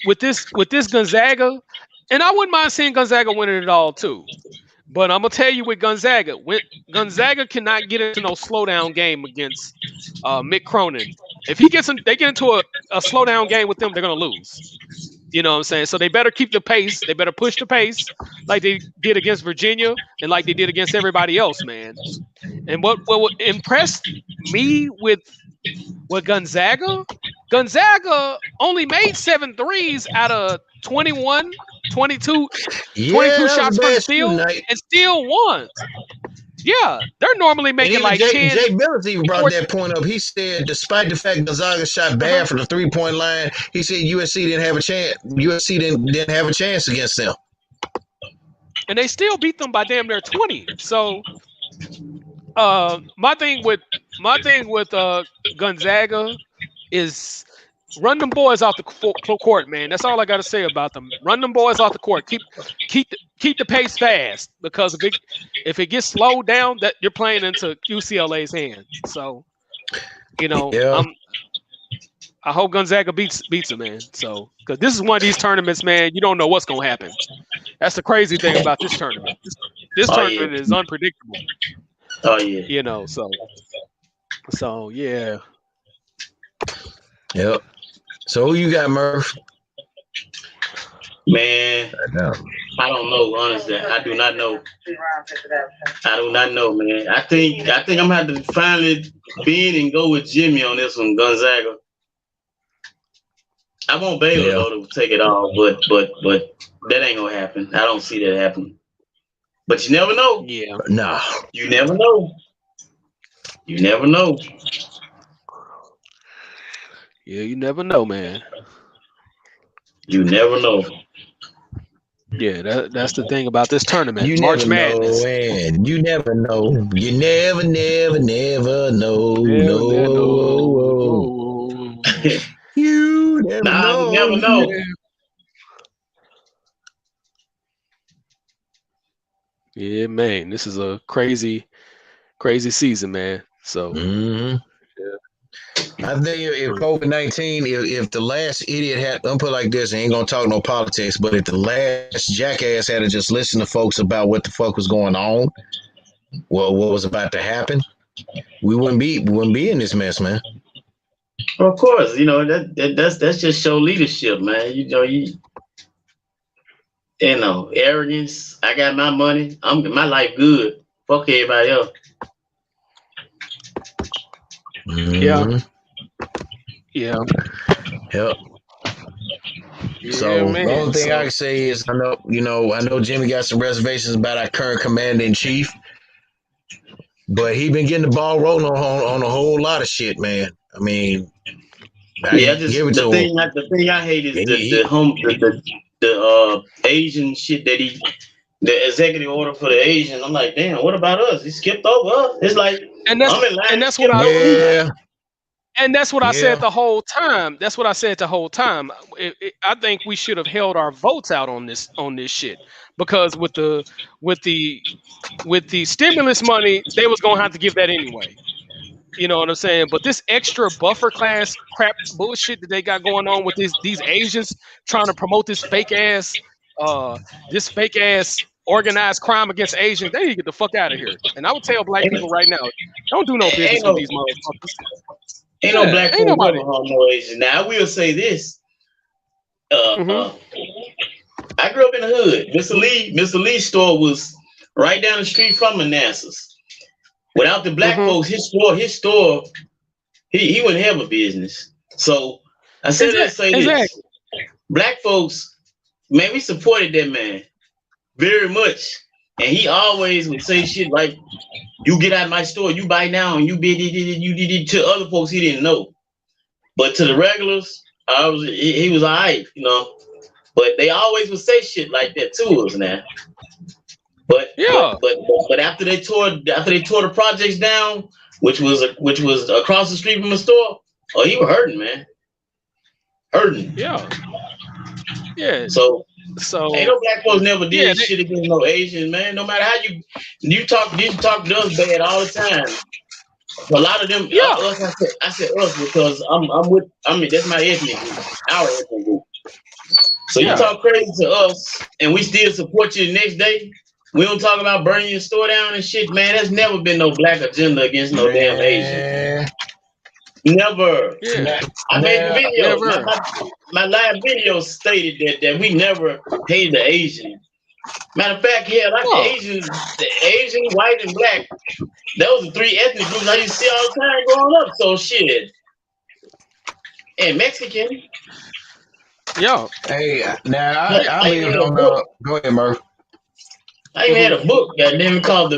with this Gonzaga, and I wouldn't mind seeing Gonzaga winning it all too. But I'm gonna tell you, with Gonzaga cannot get into no slowdown game against Mick Cronin. If they get into a slowdown game with them, they're gonna lose. You know what I'm saying? So they better keep the pace. They better push the pace like they did against Virginia and like they did against everybody else, man. And what impressed me with Gonzaga only made 7 threes out of 21, 22, 22 shots from the field and still won. Yeah, they're normally making like 10. Jay Billis even brought that point up. He said, despite the fact Gonzaga shot bad from the 3-point line, he said USC didn't have a chance. USC didn't have a chance against them, and they still beat them by damn near 20. So, my thing with Gonzaga is run them boys off the court, man. That's all I got to say about them. Run them boys off the court. Keep the pace fast, because if it gets slowed down, that you're playing into UCLA's hands. So, you know, I hope Gonzaga beats them, man. So, because this is one of these tournaments, man, you don't know what's gonna happen. That's the crazy thing about this tournament. This tournament is unpredictable. Oh yeah. You know, so yeah. Yep. So who you got, Murph? Man, I don't know, honestly. I do not know. Man. I think I'm gonna have to finally bend and go with Jimmy on this one, Gonzaga. I want Baylor though to take it all, but that ain't gonna happen. I don't see that happening. But you never know. Yeah. Nah. You never know. Yeah, you never know, man. You never know. Yeah, that's the thing about this tournament. You March never Madness. know, man. You never know. You never know. You never know. You never know. Yeah, man. This is a crazy season, man. So I think if COVID-19, if the last idiot had, I'm put it like this, I ain't gonna talk no politics, but if the last jackass had to just listen to folks about what the fuck was going on, what was about to happen, we wouldn't be in this mess, man. Of course, you know that's just show leadership, man. You know, arrogance. I got my money. My life good. Fuck everybody else. Yeah. Yep. So Yeah, man. the only thing I can say is I know Jimmy got some reservations about our current commander in chief, but he been getting the ball rolling on a whole lot of shit, man. I mean, the thing I hate is the Asian shit that the executive order for the Asian. I'm like, damn, what about us? He skipped over us. It's like, and that's what I said the whole time. That's what I said the whole time. I think we should have held our votes out on this shit, because with the stimulus money, they was gonna have to give that anyway. You know what I'm saying? But this extra buffer class crap bullshit that they got going on with these Asians trying to promote this fake ass organized crime against Asians, they need to get the fuck out of here. And I would tell black people right now, don't do no business with these motherfuckers. Ain't no black people harm no Asian. Now I will say this. I grew up in the hood. Mr. Lee's store was right down the street from Manassas. Without the black folks, his store, he wouldn't have a business. So I said this. Black folks, man, we supported that man very much. And he always would say shit like, you get out of my store, you buy now, and you did to other folks he didn't know. But to the regulars, he was all right, you know. But they always would say shit like that to us now. But after they tore the projects down, which was across the street from the store, he was hurting, man. Hurting. Yeah. So ain't no black folks never did shit against no Asians, man. No matter how you talk to us bad all the time. A lot of them, us, I said us because that's my ethnic group, our ethnic group. So you talk crazy to us, and we still support you the next day. We don't talk about burning your store down and shit, man. There's never been no black agenda against no damn Asian. Never. Yeah, I made the video. never. My live video stated that we never hated the Asian. Matter of fact, yeah, like Oh, the Asian, white, and black. Those are three ethnic groups I used to see all the time growing up. So shit. And Mexican. Hey, now I even live had a on book. Go ahead, Murph. I even had a book that name called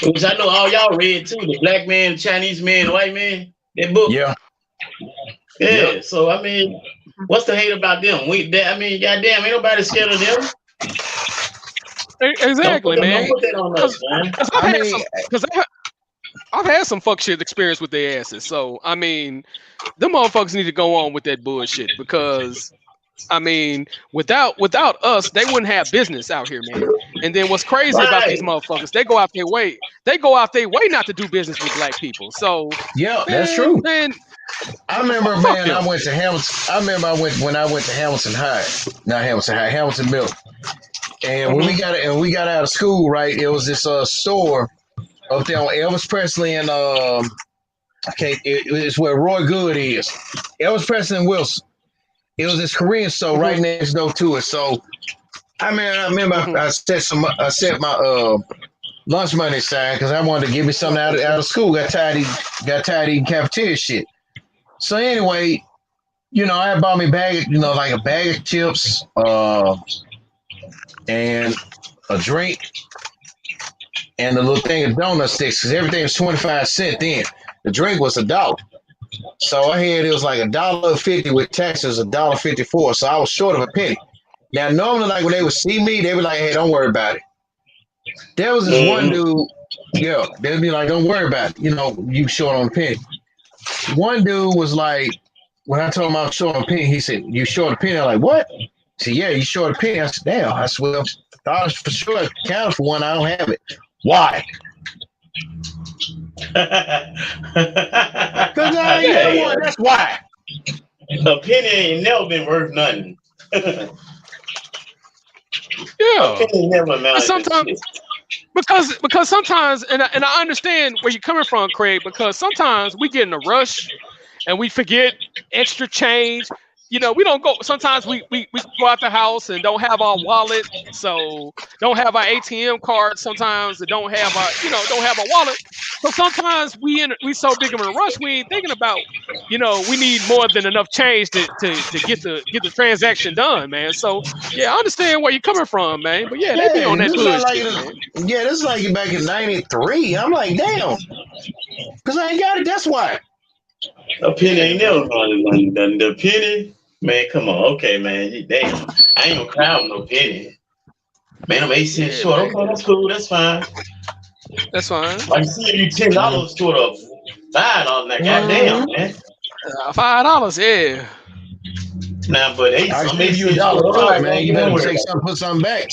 which I know all y'all read too, the Black Man, Chinese Man, the White Man. That book. Yeah. Yeah. So I mean, what's the hate about them? Goddamn, ain't nobody scared of them. exactly, man. Don't put that on us, man. Because I've had some fuck shit experience with their asses. So I mean, them motherfuckers need to go on with that bullshit because I mean, without us, they wouldn't have business out here, man. And then what's crazy about these motherfuckers, they go out their way not to do business with black people. So yeah, that's true. Man, I remember, man, I went to Hamilton. I remember when I went to Hamilton High, not Hamilton High, Hamilton Middle. And when we got out of school, right, it was this store up there on Elvis Presley and it's where Roy Good is. Elvis Presley and Wilson. It was this Korean store right next door to it. So I remember I set my lunch money aside because I wanted to give me something out of school. Got tired eating cafeteria shit. So anyway, I bought me like a bag of chips, and a drink, and a little thing of donut sticks because everything was 25 cents then. The drink was $1. So it was like $1.50 with taxes, $1.54. So I was short of a penny. Now normally, like when they would see me, they would be like, "Hey, don't worry about it." There was this one dude, they'd be like, "Don't worry about it. You short on a penny." One dude was like, when I told him I was short on a penny, he said, "You short a penny?" I'm like, "What?" He said, "Yeah, you short a penny." I said, "Damn." I said, "Well, $1 for sure counted for one. I don't have it." Why? Because I ain't got one. That's why. A penny ain't never been worth nothing. Yeah. A penny never amounted Sometimes because sometimes and I understand where you're coming from, Craig, because sometimes we get in a rush and we forget extra change. We don't go. Sometimes we go out the house and don't have our wallet, so don't have our ATM card. Sometimes don't have our wallet. So sometimes we so big of a rush, we ain't thinking about, we need more than enough change to get the transaction done, man. So yeah, I understand where you're coming from, man. But yeah, they be on that bullshit, man. Yeah, this is like back in '93. I'm like, damn, because I ain't got it. That's why. A penny ain't never done. The penny. Man, come on. Okay, man. Damn. I ain't gonna cry with no penny. Man, I'm 8 cents short. Okay, that's cool. That's fine. That's fine. I see you $10 short of $5 now. Goddamn, man. $5, yeah. Nah, but I can give you $1, man. You better take something, put something back.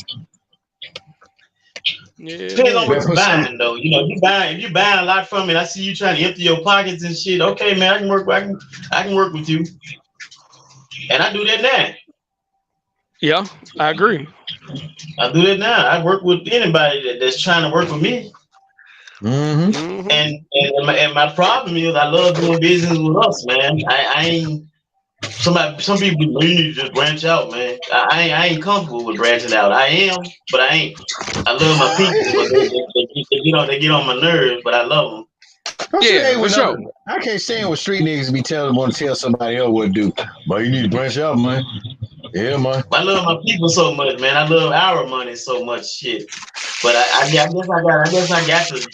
Yeah. Depends on what you're buying, though. If you buying a lot from it, I see you trying to empty your pockets and shit. Okay, man, I can work with you. And I do that now. Yeah, I agree. I do that now. I work with anybody that's trying to work with me. Mm-hmm. And my problem is I love doing business with us, man. I ain't some people you need to just branch out, man. I ain't comfortable with branching out. I am, but I ain't. I love my people, but they get on my nerves, but I love them. For sure. I can't stand what street niggas be want to tell somebody else what to do. But you need to branch out, man. Yeah, man. I love my people so much, man. I love our money so much, shit. But I guess I got to.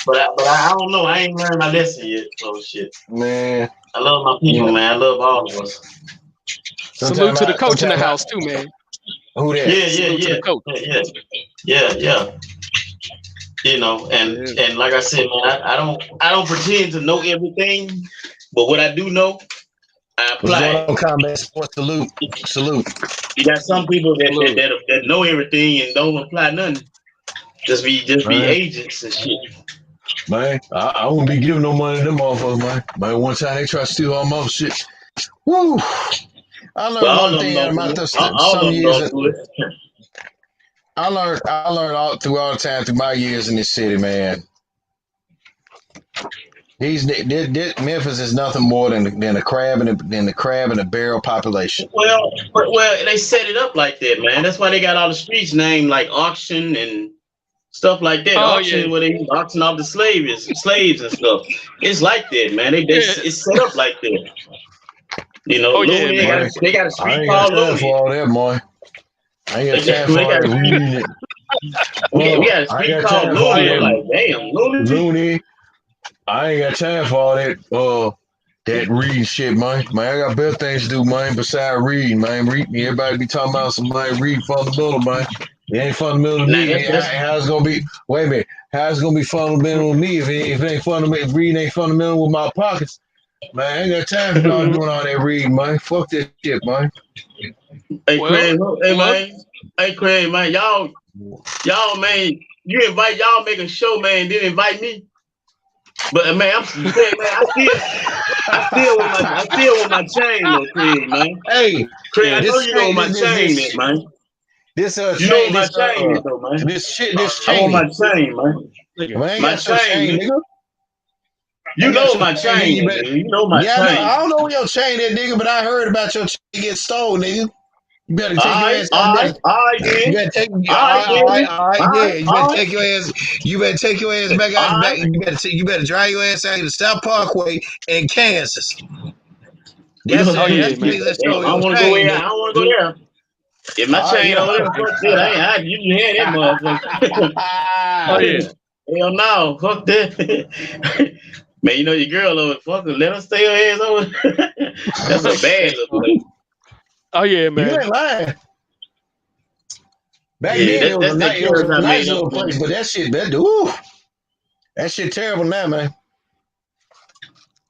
But I don't know. I ain't learned my lesson yet. So shit. Man. I love my people, man. I love all of us. Salute to the coach in the house too, man. Who that? Yeah. To the coach. Yeah. And like I said, man, I don't pretend to know everything, but what I do know, I apply. Combat sports, salute. You got some people that know everything and don't apply nothing. Just be agents and shit. Man, I wouldn't be giving no money to them motherfuckers, man. Man, one time they try to steal all my shit. Woo! I learned one thing about this some years. I learned all through my years in this city, man. Memphis is nothing more than a crab in a barrel population. Well, they set it up like that, man. That's why they got all the streets named like auction and stuff like that. Auction where they auction off the slaves and stuff. It's like that, man. It's set up like that. You know, Looney, they got a street called Looney. For all that, boy. I ain't got time for all that. We got a street called Looney. Like, damn, Looney. I ain't got time for all that reading shit, man. Man, I got better things to do, man, besides reading, man. Everybody be talking about somebody read fundamental, man. It ain't fundamental to me. How's it gonna be? Wait a minute. How's it gonna be fundamental to me if it ain't fundamental? If reading ain't fundamental with my pockets, man. I ain't got time for y'all doing all that reading, man. Fuck that shit, man. Hey, Craig, man. Y'all, man. You invite y'all make a show, man. Then invite me. But man, I still with my chain, though, Craig, man. Hey, Craig, I know you know my chain, man. This you know my chain, though, man. This chain. I want my chain, man. My chain, nigga. You know my chain, nigga. You know my chain. I don't know where your chain is, nigga, but I heard about your chain get stolen, nigga. You better take your ass. You better take. You better take your ass. You better take your ass back out. You better drive your ass out to South Parkway in Kansas. That's I don't want to go there. I don't want to go there. If my chain over there, fuck that. You had that motherfucker. Hell no, fuck that. Man, you know your girl over. Fuck her. Let her stay her ass over. That's a bad little place. Oh yeah, man. You ain't lying. Back then it was a nice little place, but that shit terrible now, man.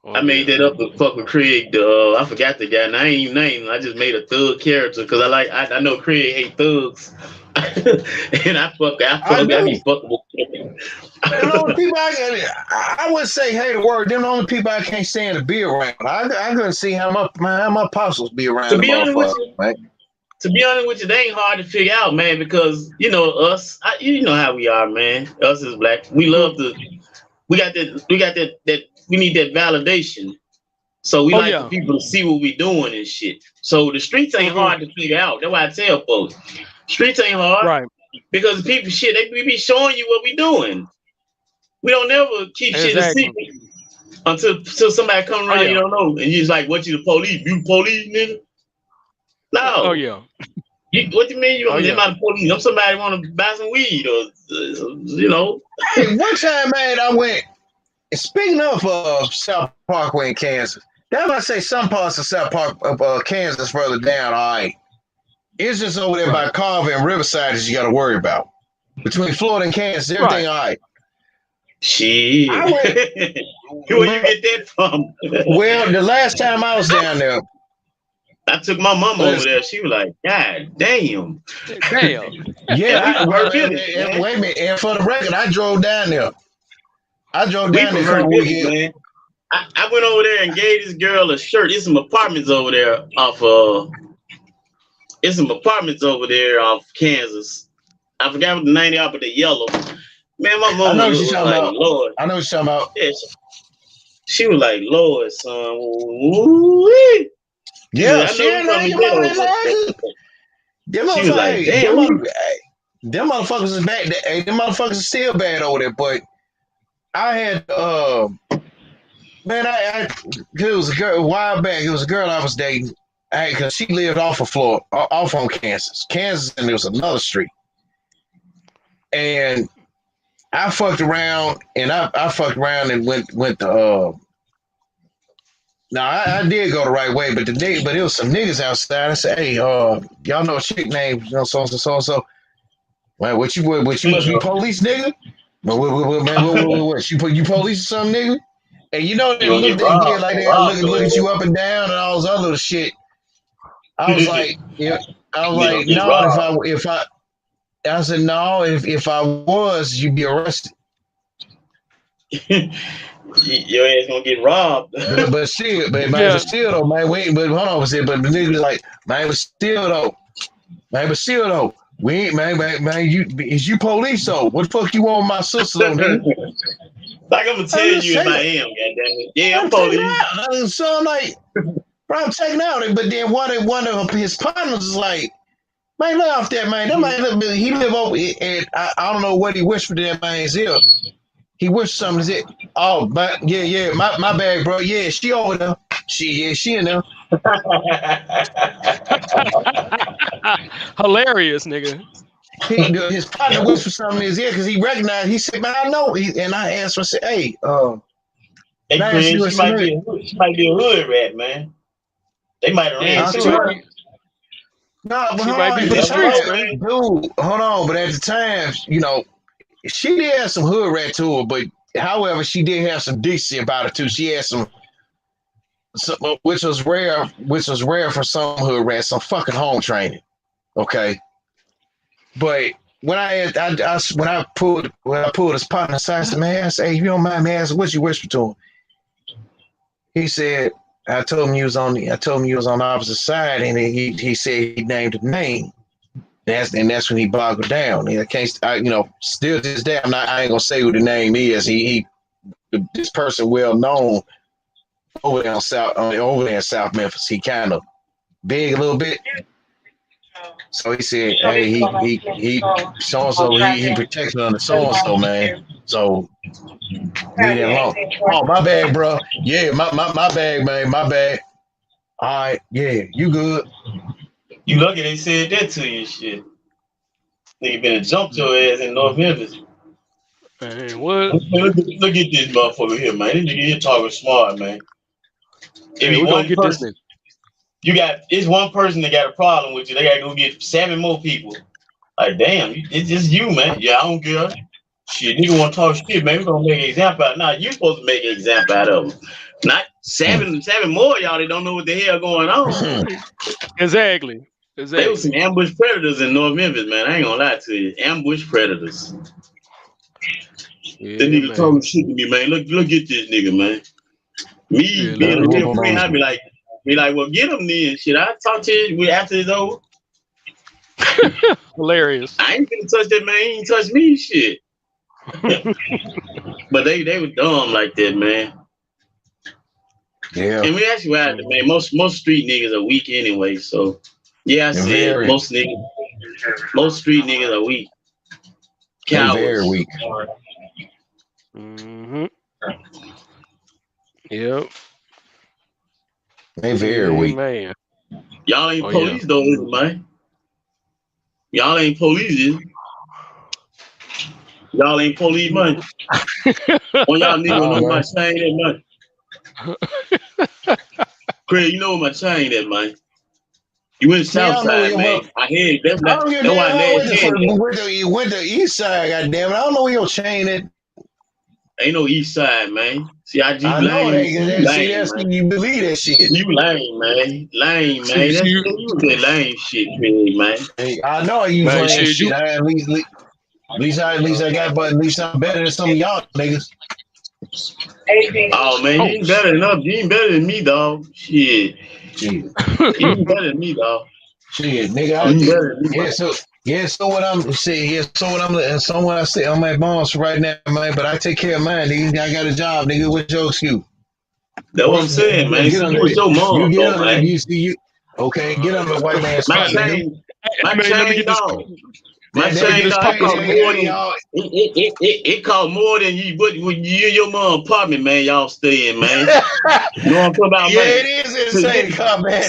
I made that up to fuck with Craig. I forgot the guy. And I ain't even named him. I just made a thug character because I know Craig hate thugs. And I be fucking with him. I wouldn't say hate the word. Them the only people I can't stand to be around. I couldn't see how my apostles be around. To be honest with you, they ain't hard to figure out, man, because you know us. You know how we are, man. Us as black, we love we got that. We need that validation. So we like the people to see what we doing and shit. So the streets ain't hard to figure out. That's why I tell folks, streets ain't hard, right? Because people we be showing you what we doing. We don't never keep shit a secret until somebody come around you don't know, and you just like, what you the police? You the police, nigga? No. Oh yeah. What you mean? I'm not the police. I'm somebody want to buy some weed or you know. Hey, one time, man, I went. Speaking of South Parkway in Kansas, that's why I say some parts of South Park of Kansas further down, all right. It's just over there by Carver and Riverside that you got to worry about. Between Florida and Kansas, everything all right. Shit. Where you get that from? Well, the last time I was down there, I took my mama over there. She was like, God damn. Yeah. Wait a minute. And for the record, I drove down there. I drove down there for a weekend. Man. I went over there and gave this girl a shirt. There's some apartments over there off Kansas. I forgot what the name of it, but the yellow. Man, my mama was like, Lord. I know what you're talking about. Yeah, she was like, Lord, son. Woo-wee. Yeah, them motherfuckers is bad. Them motherfuckers is still bad over there, but I had it was a girl a while back. It was a girl I was dating. Because she lived off of Florida, off on Kansas, and there was another street. And I fucked around, and went to. Now I did go the right way, but it was some niggas outside. I said, "Hey, y'all know a chick named so and so. Man, what you must be police, nigga? What? You police or something, nigga? And you know they look like they look at you up and down and all this other shit." I was like, no. I said no. If I was, you'd be arrested. Your ass gonna get robbed. but still though, man. Wait, but hold on, but the nigga like, man, but still though, we ain't, man. You is you police though? What the fuck you want with my sister though, nigga? Like I'm gonna tell you if I am, goddammit. Yeah, I'm police. So I'm like, bro, I'm checking out. But then one of his partners is like, man, lay off that man. That man, he live over, and I don't know what he whispered in that man's ear. He whispered something. Oh, but yeah, my bag, bro. Yeah, she over there. She in there. Hilarious, nigga. His partner whispered something in his ear because he recognized. He said, "Man, I know." And I asked him, I said, "Hey, hey, Chris, she might be a hood rat, man. They might have ran she too. No, but hold might be for the streets, man. dude, hold on. But at the time, you know, she did have some hood rat to her, but however, she did have some decency about it too. She had some which was rare for some hood rats, some fucking home training. Okay. But when I pulled his partner aside, I said, man, I said, hey, if you don't mind me asking, what you whispered to him? He said, I told him he was on the opposite side, and he said he named a name. That's when he boggled down. I can't, still to this day, I ain't gonna say who the name is. This person well known over there in South Memphis. He kind of big a little bit. So he said, hey, he so and so he protects under so and so, man. So leave that alone. Oh, my bad, bro. Yeah, my bag, man. My bad. All right, yeah, you good. You lucky they said that to you, shit. Nigga been jump your ass in North Memphis. Man, what? Look at this motherfucker here, man. This nigga here talking smart, man. If we gonna get this nigga. It's one person that got a problem with you. They gotta go get 7 more people. Like, damn, it's just you, man. Yeah, I don't care. Shit, nigga wanna talk shit, man. We gonna make an example out. Nah, you supposed to make an example out of them. Not 7 more y'all that don't know what the hell going on. Exactly. There was some ambush predators in North Memphis, man. I ain't gonna lie to you. Ambush predators. Yeah, that nigga talking shit to me, man. Look at this nigga, man. Me being a real friend, I be like, well, get him then. Shit, I talk to you after it's over. Hilarious. I ain't gonna touch that man. He ain't touch me, shit. But they were dumb like that, man. Yeah. And we actually had it, man. Most street niggas are weak anyway. So yeah, I said most street niggas are weak. Cowards. Very weak. Mm-hmm. Yep. They very weak. Man. Y'all ain't police though, is it, man? Y'all ain't police, is it? Y'all ain't police, man. Well, y'all niggas know my chain that, man. Craig, you know my chain that, man. You went south side, man. I hear that's why you went to east side, goddamn it. I don't know where your chain at. Ain't no east side, man. See, I just lame. You believe that shit. You lame, man. Lame, man. That's you that lame shit, man. Hey, I know you lame shit. At least I got, but at least I'm better than some of y'all niggas. Oh man, you ain't better enough. You ain't better than me, dog. Shit. You ain't better than me, dog. Shit, nigga. So what I'm saying, I say I'm my boss right now, man. But I take care of mine, nigga. I got a job, nigga. What's your excuse? That's what I'm saying, man. You with your mom, man. Okay, get on the white man's spot, nigga. My chain, dog. My chain, dog. It cost more than you and your mom apartment, man. Y'all staying, man. You know what I'm talking about, man? Yeah, it is insane, man.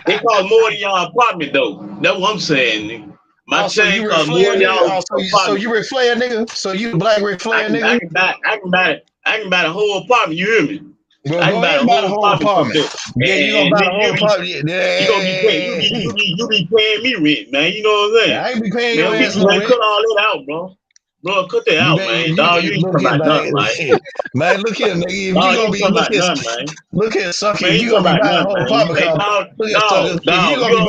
It cost more than y'all apartment, though. That's what I'm saying, nigga. My chain cost more than y'all apartment. So you Ric Flair, nigga? So you the black Ric Flair, nigga? I can buy the whole apartment. You hear me? Well, I can buy the whole apartment. Yeah, you gonna buy the whole apartment. Yeah. You be paying me rent, man. You know what I'm saying? I ain't be paying your ass no rent. Cut all that out, bro. Bro, cut that out, man. Dog, you ain't talking about nothing, man. Man, look here, nigga. You gonna be look here, sucker. You gonna be buying the whole apartment. You gonna be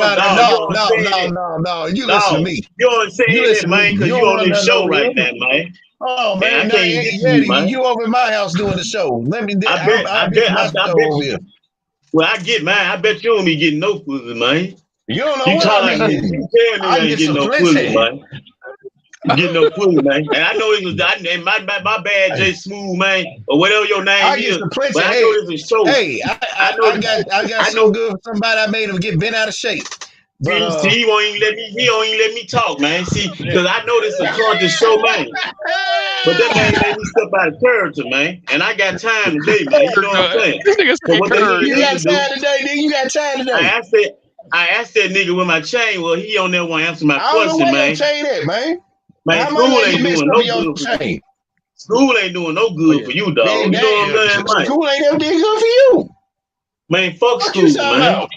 buying no. You listen to me. You don't say that, man, because you on this show right now, man. Oh man, you over at my house doing the show. Let me. I bet you. Well, I get mine. I bet you don't be getting no pussy, man. You don't know what I mean. You tell me I ain't getting no pussy, man. Get no pussy, man. And I know it was and my bad, Jay Smooth, man, or whatever your name is. But I know it's a show. Hey, I got so good for somebody. I made him get bent out of shape. But, see, he won't even let me talk, man. See, because I know this is a conscious show, man. But that man made me step out of character, man. And I got time today, man. You know what I'm saying? This nigga said you got time today, nigga. You got time today. I asked that nigga with my chain. Well, he on there want to answer my question, man. Man, school ain't doing no good. School ain't doing no good for you, dog. You know what I'm saying, man? School ain't ever did good for you. Man, fuck school, man.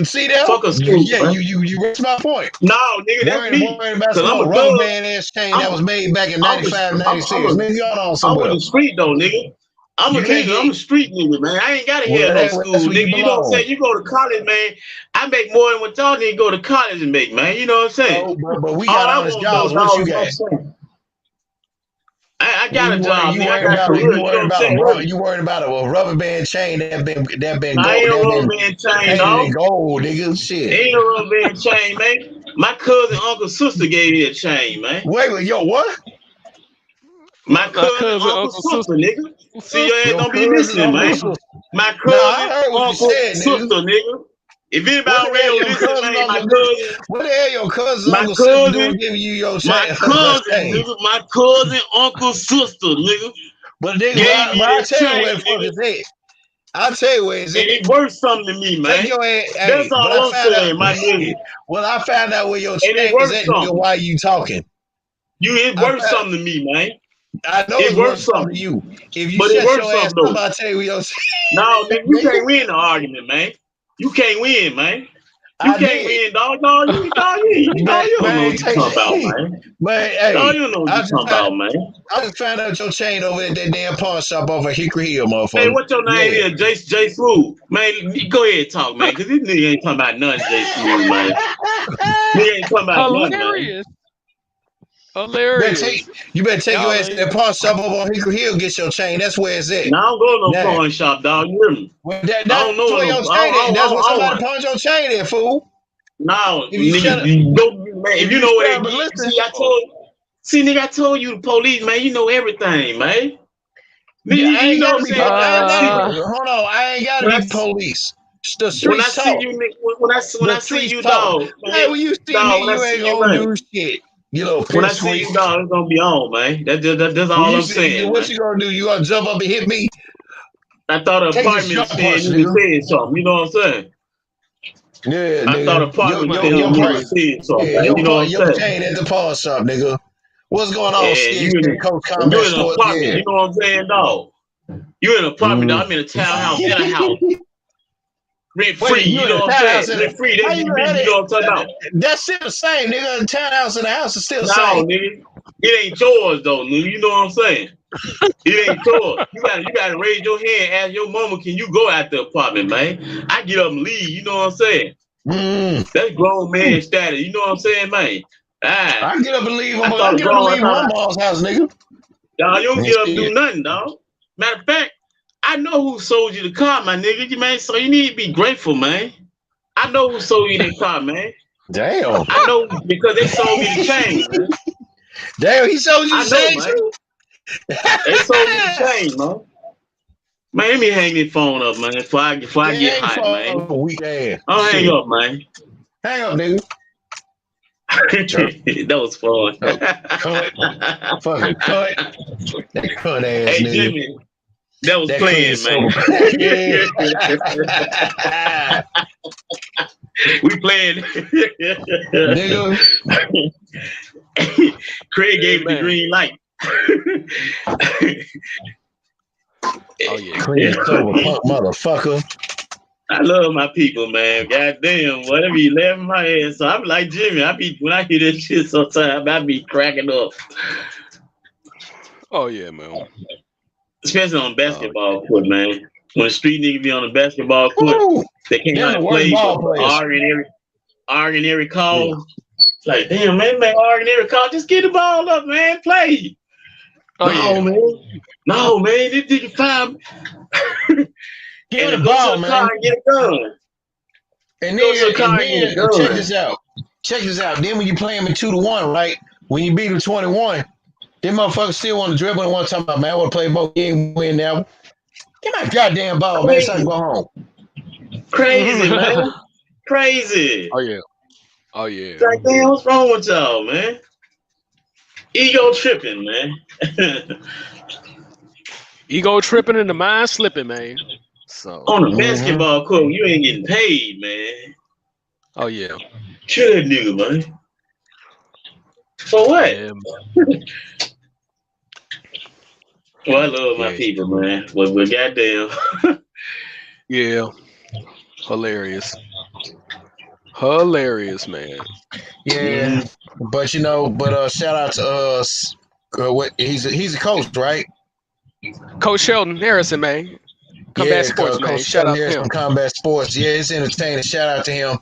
See that? Fuck a school. Yeah, man. you reached my point. No, nigga, that's me. Because I'm a rubber band ass chain that was made back in 95, 96. Nigga, y'all on somewhere. I'm on the street, though, nigga. I'm a nigga. I'm a street nigga, man. I ain't gotta hear no school, nigga. You know what I'm saying? You go to college, man. I make more than what y'all niggas go to college and make, man. You know what I'm saying? Oh, but we got honest jobs. What you got? I got a job. You worried about a rubber band chain that been gold. I ain't a rubber band chain, dog. Gold, nigga. Shit. Ain't a rubber band chain, man. My cousin, uncle, sister gave me a chain, man. Wait, yo, what? My cousin, uncle, sister, nigga. See, your ass don't be listening, man. My cousin, uncle, sister, nigga. If anybody real listen, man, my cousin. What the hell your cousin, my uncle, cousin, sister giving you your chain? My cousin, nigga. My cousin, uncle, sister, nigga. But nigga, I'll tell you where the fuck is it. I'll tell you where it's at. It worth something to me, man. That's all I'm saying, my nigga. Well, I found out where your chain is at, nigga. Why you talking? It worth something to me, man. I know it's worth something to you. If you shut your ass up, I'll tell you where your chain. No, nigga, you can't win the argument, man. You can't win, man. You can't win, dog. You don't know what you're talking about, man. Man, hey, you don't know what you're talking about, man. I just found out your chain over at that damn pawn shop off of Hickory Hill, motherfucker. Hey, what your name is? Jay Smooth. Man, go ahead and talk, man, because this nigga ain't talking about nothing, Jay Smooth, man. He ain't talking about nothing, man. Hilarious. You better take your ass to that pawn shop over on Hickory Hill, get your chain. That's where it's at. No, I don't go to no pawn shop, dog. You hear me? That's where your chain is. That's where somebody pawned your chain in, fool. No, nigga, if you know what it is. Nigga, I told you the police, man. You know everything, man. Nigga, you know what I'm saying? Hold on, I ain't gotta be police. The streets when I see you, when I see you, dog. Hey, when you see me, you ain't gonna do shit. You know, when I see you, dog, it's gonna be on, man. That's all I'm saying. What you gonna do? You gonna jump up and hit me? I thought an apartment said you said something. You know what I'm saying? Yeah, I thought apartment said something. Yeah, you know what I'm saying? Your chain at the pawn shop, nigga. What's going on? You in an apartment. You know what I'm saying, dog? You in an apartment, dog. I'm in a townhouse in a house. Rent free, you know what I'm saying? Rent free, you know what I'm talking about. That's still the same, nigga. The townhouse and the house is still the same. No, nigga. It ain't yours though, nigga. You know what I'm saying? It ain't yours. You gotta raise your hand, ask your mama, can you go out the apartment, man? I get up and leave, you know what I'm saying? That's grown man status, you know what I'm saying, man? I get up and leave my mom's house, nigga. Dog, you don't get up and do nothing, dog. Matter of fact, I know who sold you the car, my nigga, man. So you need to be grateful, man. I know who sold you the car, man. Damn. I know because they sold me the chain, man. Damn, he sold you the chain too? They sold me the chain, man. Man, let me hang this phone up, man, before I get hot, man. Weak ass. I'll hang up, man. Hang up, nigga. That was fun. Cut. Fucking cut. That cut ass, hey, nigga. Jimmy. That was playing, man. We playing. Nigga. Craig gave me the green light. Oh yeah, Craig punk motherfucker. I love my people, man. Goddamn, whatever you laugh in my head. So I'm like Jimmy. When I hear this shit sometimes, I be cracking up. Oh yeah, man. Especially on basketball court, man. When the street nigga be on the basketball court, they can't play, arguing every call. Yeah. Like, damn, man, arguing every call. Just get the ball up, man. Play. No, man. This nigga found. Get the ball, man. And get it done. And then check this out. Check this out. Then when you play them in 2-1, right? when you beat him 21, them motherfuckers still want to dribble and want to talk about, man, I want to play more game, win now. Get my goddamn ball, man, so I can go home. Crazy, man. Crazy. Oh yeah. Oh yeah. Like, damn, what's wrong with y'all, man? Ego tripping, man. Ego tripping and the mind slipping, man. So On the basketball court, you ain't getting paid, man. oh yeah. Kill that nigga, man. For what? Yeah, Well, I love my people, man. But goddamn. yeah. Hilarious. Hilarious, man. Yeah, but shout out to us. What he's a coach, right? Coach Sheldon Harrison, man. Combat Sports, man. Coach Shout out to Harrison him. from Combat Sports. Yeah, it's entertaining. Shout out to him.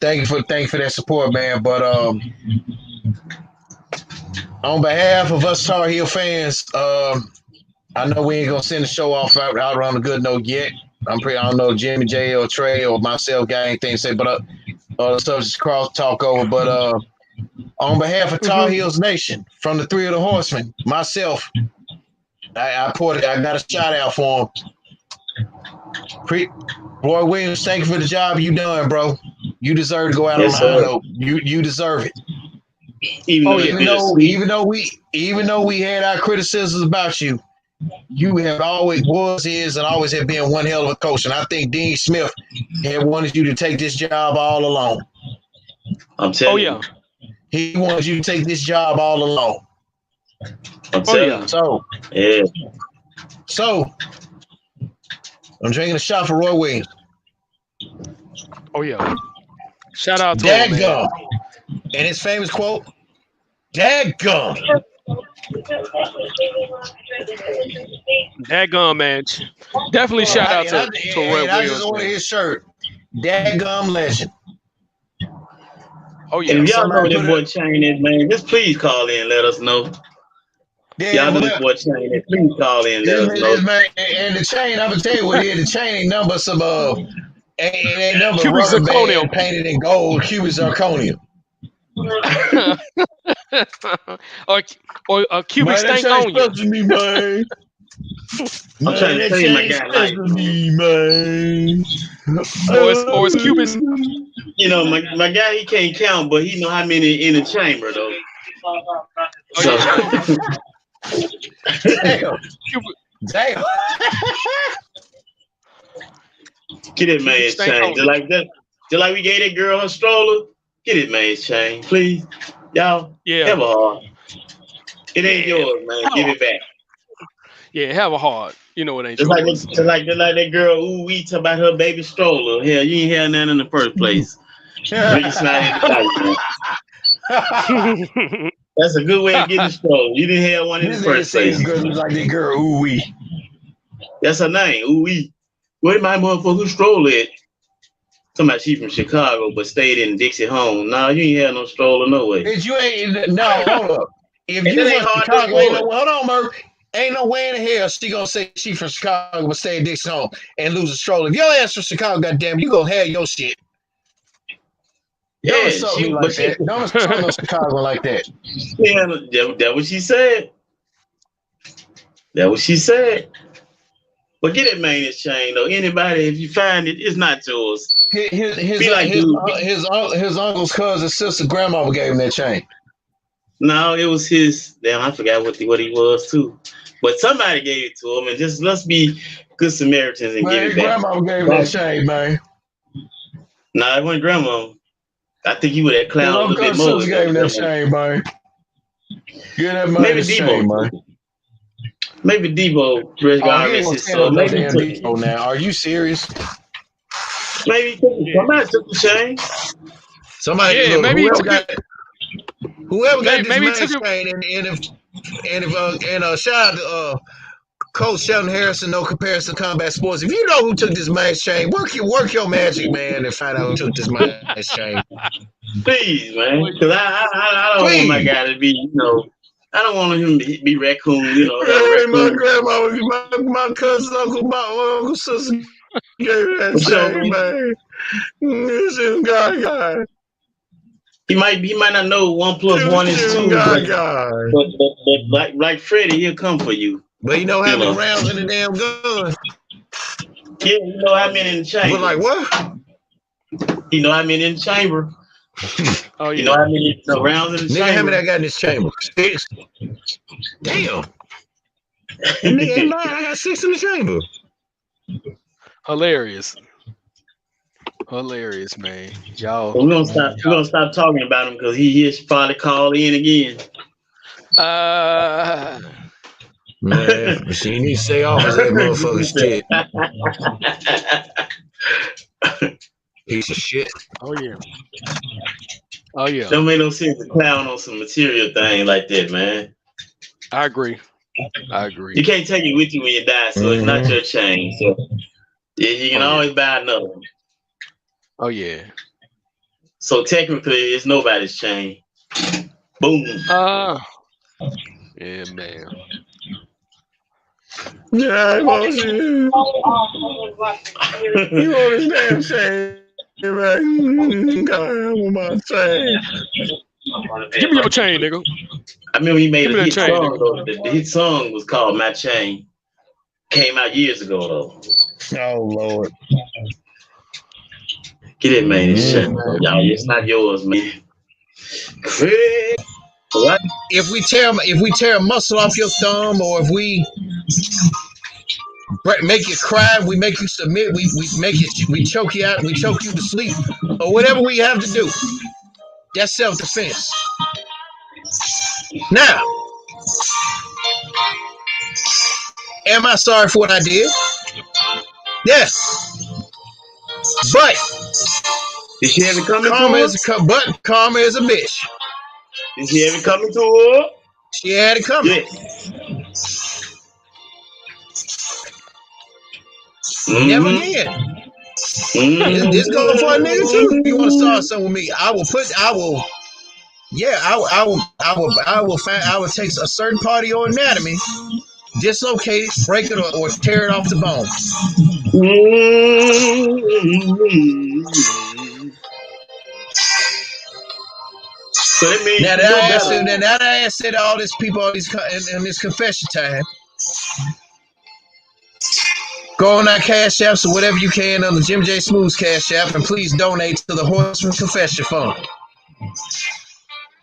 Thank you for that support, man. But on behalf of us Tar Heel fans, I know we ain't gonna send the show off out on a good note yet. I don't know if Jimmy J or Trey or myself got anything to say, but the subject's cross talk over. But on behalf of Tar Heels Nation, from the Three of the Horsemen, myself, I got a shout out for him. Roy Williams, thank you for the job you done, bro. You deserve to go out on a high note. You deserve it. Even though we had our criticisms about you, you have always and always have been one hell of a coach. And I think Dean Smith had wanted you to take this job all along. I'm telling you. He wanted you to take this job all along. I'm telling you. So I'm drinking a shot for Roy Williams. Oh yeah. Shout out to him, man. And his famous quote, Dadgum. Dadgum, man. Definitely shout out to Roy Williams. I just ordered his shirt. Dadgum legend. Oh yeah. If y'all know that boy Chain is, man, just please call in and let us know. Y'all know this boy Chain is. Please call in and let us know. Man, and the chain, I'm gonna tell you what it is. The chain ain't number some ain't number cubic rubber zirconium band painted in gold, cubic zirconium. or a cubic stank on you. To me, man. I'm trying to tell you, my guy, like, man. Or it's cubic. You know, my guy, he can't count, but he know how many in the chamber though. So. Damn. Get it, man's chain. Just like that. Just like we gave that girl her stroller. Get it, man's chain, please. Y'all, have a heart. It ain't yours, man. Give it back. Yeah, have a heart. You know it ain't just yours. Just like that girl, we talk about her baby stroller. Hell, you ain't had nothing in the first place. That's a good way of getting a stroller. You didn't have one in the first place. Like that girl, ooh-wee. That's her name, ooh-wee. Where my motherfucker stroller at? Somebody she from Chicago, but stayed in Dixie home. Nah, you ain't had no stroller, no way. If you ain't, no, hold up. If you from Chicago, hold on, Murph. Ain't no way in the hell she gonna say she from Chicago but stay in Dixie home and lose a stroller. If your ass from Chicago, goddamn, you gonna have your shit. Yeah, don't insult no Chicago like that. Yeah, that what she said. That what she said. But get it, man, this chain though. Anybody, if you find it, it's not yours. His uncle's cousin, sister, grandma gave him that chain. No, it was his. Damn, I forgot what he was too. But somebody gave it to him, and just let's be good Samaritans and give it back. Grandma gave him that chain, man. Nah, it wasn't grandma. I think he would have clowned a little bit more. Gave him that chain, man. Get that money. Maybe Debo, man. Maybe Debo. Maybe Debo now. Are you serious? Maybe somebody took the chain. Somebody, yeah, maybe he took it. Whoever got this man's chain, and shout out to Coach Sheldon Harrison, no comparison to Combat Sports. If you know who took this man's chain, work your magic, man, and find out who took this man's chain. Please, man, because I don't want my guy to be, I don't want him to be raccoon, Hey, my grandma, my cousin, uncle, my uncle, sister gave that chain, man. This is guy. He might not know 1 + 1 is 2, but like Freddie, he'll come for you. But you know how many rounds in the damn gun? Yeah, you know how many in the chamber. But like what? You know how many in the chamber. Oh yeah. You know how many rounds in the chamber. How many I got in this chamber? 6. Damn. Nigga ain't lying. I got 6 in the chamber. Hilarious, man. Y'all. We're gonna stop talking about him because he should probably call in again. Man, she need to stay off of that motherfucker's shit. Piece of shit. Oh yeah. Don't make no sense to clown on some material thing like that, man. I agree. You can't take it with you when you die, so it's not your chain. So yeah, you can always buy another one. Oh yeah. So technically, it's nobody's chain. Boom. Yeah, man. Yeah, I want you. You want his damn chain. Right? I want my chain. Give me your chain, nigga. I remember he made a hit song, though. The hit song was called My Chain. Came out years ago, though. Oh, Lord. Get it, man. Y'all, it's not yours, man. What? If we tear a muscle off your thumb, or if we make you cry, we make you submit, we choke you out, we choke you to sleep, or whatever we have to do, that's self-defense. Now, am I sorry for what I did? Yes. But did she ever come karma is a bitch. Did she ever come into her? She had it coming. Yes. Never again. This goes for a nigga too. If you want to start something with me, I will take a certain part of your anatomy, dislocate it, break it, or tear it off the bone. So that means now that I said all these people, in this confession time, go on our Cash Apps or whatever you can on the Jim J. Smooth's Cash App, and please donate to the Horseman Confession Fund.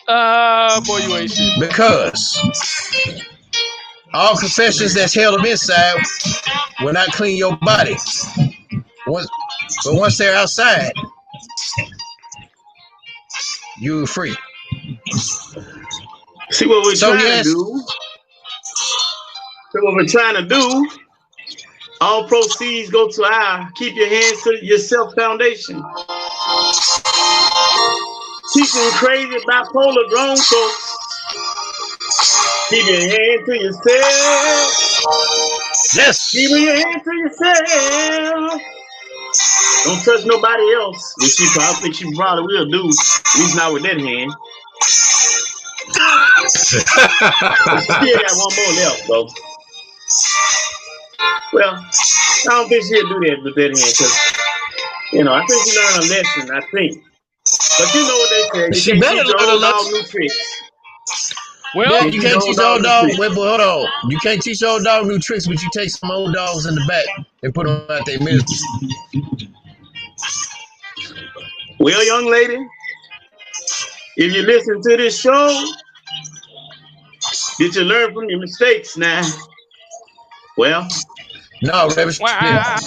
Boy, you ain't shit. Because all confessions that's held up inside will not clean your body. But once they're outside, you're free. See what we're trying to do? So what we're trying to do, all proceeds go to our Keep Your Hands to Yourself Foundation. Teaching crazy bipolar grown folks. Keep your hand to yourself. Yes. Keep your hand to yourself. Don't touch nobody else. Which I think she probably will do. At least not with that hand. Still got one more left, though. Well, I don't think she'll do that with that hand, because, I think she learned a lesson, I think. But you know what they say. You can't teach your old dog new tricks. Well, you can't teach old dog. Wait, but hold on. You can't teach old dog new tricks, but you take some old dogs in the back and put them out their misery. Well, young lady, if you listen to this show, did you learn from your mistakes now? Well, no, baby. Wow.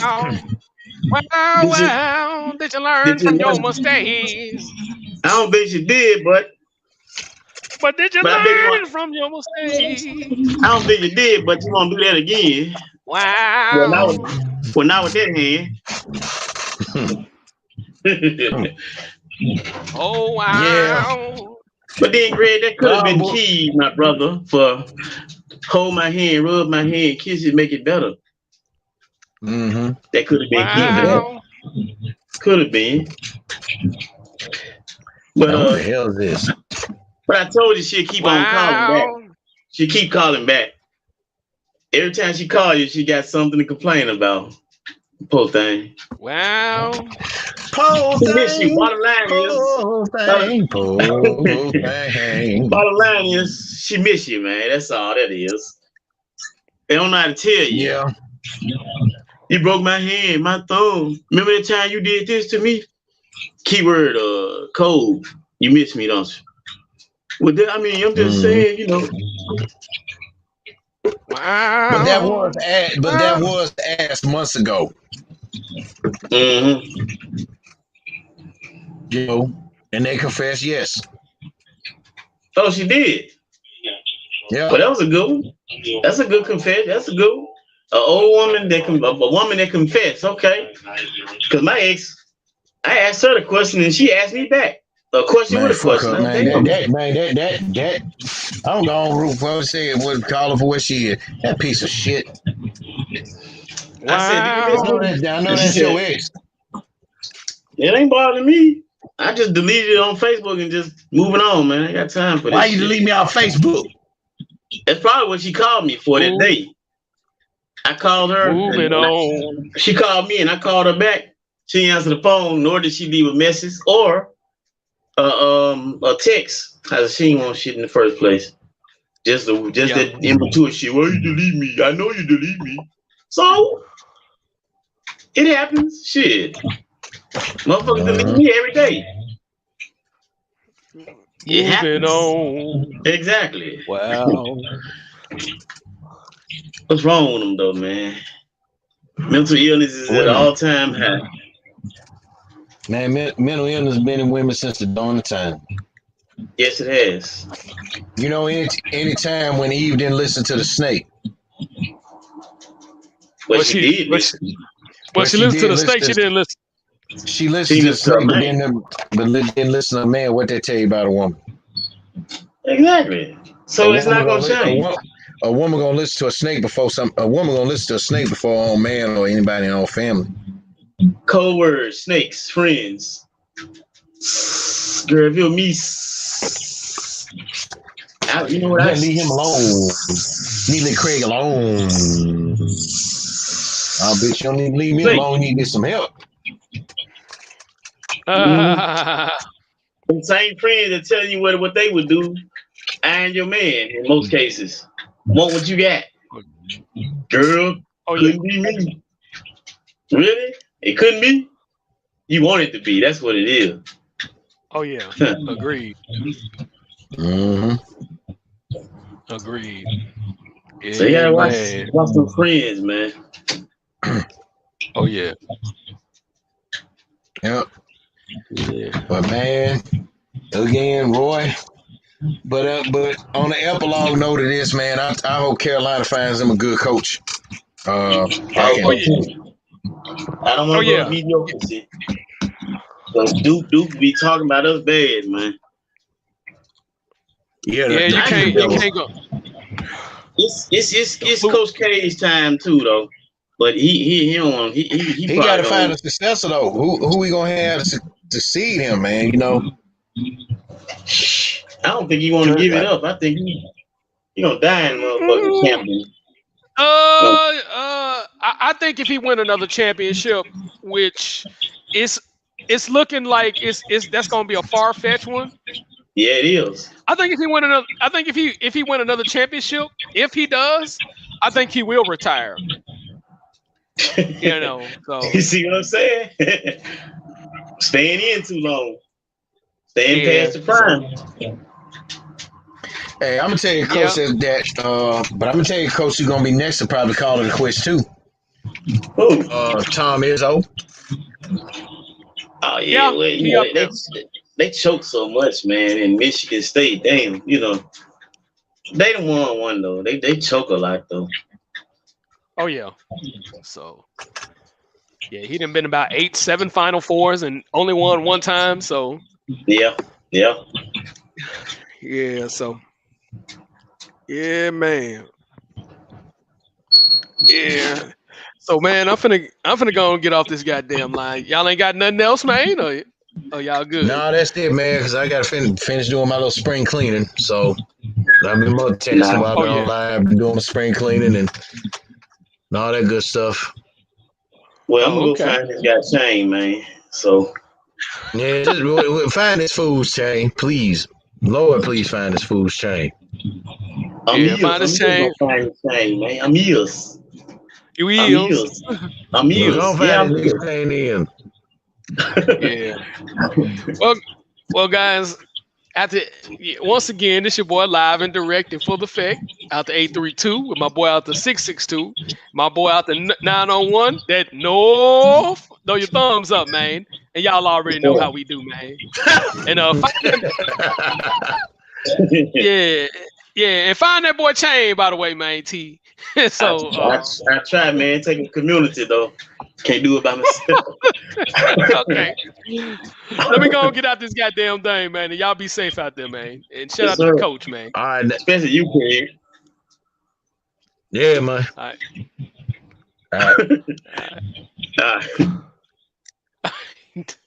Did you learn from your mistakes? I don't think you did, but did you learn from your mistakes? I don't think you did, but you won't do that again. Wow. Well, now with that hand. Oh, wow. Yeah. But then, Greg, that could have been key, my brother, for hold my hand, rub my hand, kiss it, make it better. Mm-hmm. That could have been key for that. Could have been. But what the hell is this? But I told you she'll keep on calling back. She'll keep calling back. Every time she calls you, she got something to complain about. Poor thing. Wow. Pole She miss you. thing. Bottom line is, Pole thing. bottom line is, she miss you, man. That's all that is. They don't know how to tell you. Yeah. You broke my hand, my thumb. Remember the time you did this to me? Keyword code. You miss me, don't you? Well, I mean, I'm just saying, you know. Wow. But that was asked months ago. Mm-hmm. You know, and they confessed yes. Oh, she did. Yeah. Well, that was a good one. That's a good confession. That's a good one. An old woman a woman that confessed. Okay. Because my ex, I asked her the question and she asked me back. A question with a question. Up, man. That I'm gonna root for her. Say it would call her for what she is. That piece of shit. Wow. I know that's your ex. It ain't bothering me. I just deleted it on Facebook and just moving on, man. I got time for that. Why you delete me off Facebook? That's probably what she called me for that day. I called her. Moving on. She called me and I called her back. She didn't answer the phone, nor did she leave a message or a text. She didn't want shit in the first place. Just that immature shit. Why you delete me? I know you delete me. So it happens. Shit. Motherfuckers delete me every day. It happens. On. Exactly. Wow. What's wrong with them though, man? Mental illness is at an all-time high. Man, mental illness has been in women since the dawn of time. Yes, it has. You know, any time when Eve didn't listen to the snake. Well, she did. But she listened to the snake. She didn't listen. She listened to the snake, but didn't listen to a man. What they tell you about a woman? Exactly. So it's not gonna change. A woman gonna listen to a snake before a woman gonna listen to a snake before her own man or anybody in her own family. Code words, snakes, friends. Girl, if you're me, you know what I leave him alone. Leave Craig alone. I bet you don't need to leave me alone. You need to get some help. The same friends that tell you what they would do, and your man in most cases. Want what you got. Girl, couldn't be me. Really? It couldn't be? You want it to be. That's what it is. Oh, yeah. Agreed. Mm-hmm. Agreed. Yeah, so you gotta watch some friends, man. Oh, yeah. Yep. Yeah. But man, again, Roy. But on the epilogue note of this, man, I hope Carolina finds him a good coach. I don't want to go mediocre shit. Because Duke be talking about us bad, man. Yeah, you can't go. It's Coach K's time too, though. But he don't want he got to find a successor though. Who we gonna have to succeed him, man? You know. I don't think he want to give it up. I think he gonna die in motherfucking champion. I think if he win another championship, which it's looking like that's gonna be a far-fetched one. Yeah, it is. I think if he win another championship, if he does, I think he will retire. You know, so you see what I'm saying? Staying in too long. Staying past the prime. Hey, I'm gonna tell you, Coach, but I'm gonna tell you, Coach, who's gonna be next to probably call it a quits too. Who? Tom Izzo. Oh yeah, they choke so much, man. In Michigan State, damn, you know, they done won one though. They choke a lot though. Oh yeah. So yeah, he done been about 8-7 Final Fours and only won one time. So yeah. So yeah, man. Yeah. So man, I'm finna go and get off this goddamn line. Y'all ain't got nothing else, man? Or y'all good? No, that's it, man. Because I gotta finish doing my little spring cleaning. So I've been multitasking while I've been online. I've been doing the spring cleaning and all that good stuff. Well, I'm gonna go find this guy Shane, man. So Yeah, just find this fool's chain, please. Lord, please find this fool's chain. Find this chain. Find this chain, man. I'm years. You I'm eels. years. I'm years. Don't Yeah, find I'm this years. chain in. Yeah. Well, guys. Once again, this your boy live and direct and full effect out the 832 with my boy out the 662, my boy out the 901. That North, throw your thumbs up, man, and y'all already know how we do, man. And and find that boy Chain, by the way, man. T. So I try, man. Taking community though. Can't do it by myself. Okay. Let me go and get out this goddamn thing, man. And y'all be safe out there, man. And shout out to the coach, man. All right. Especially you, Craig. Yeah, man. All right. All right. All right.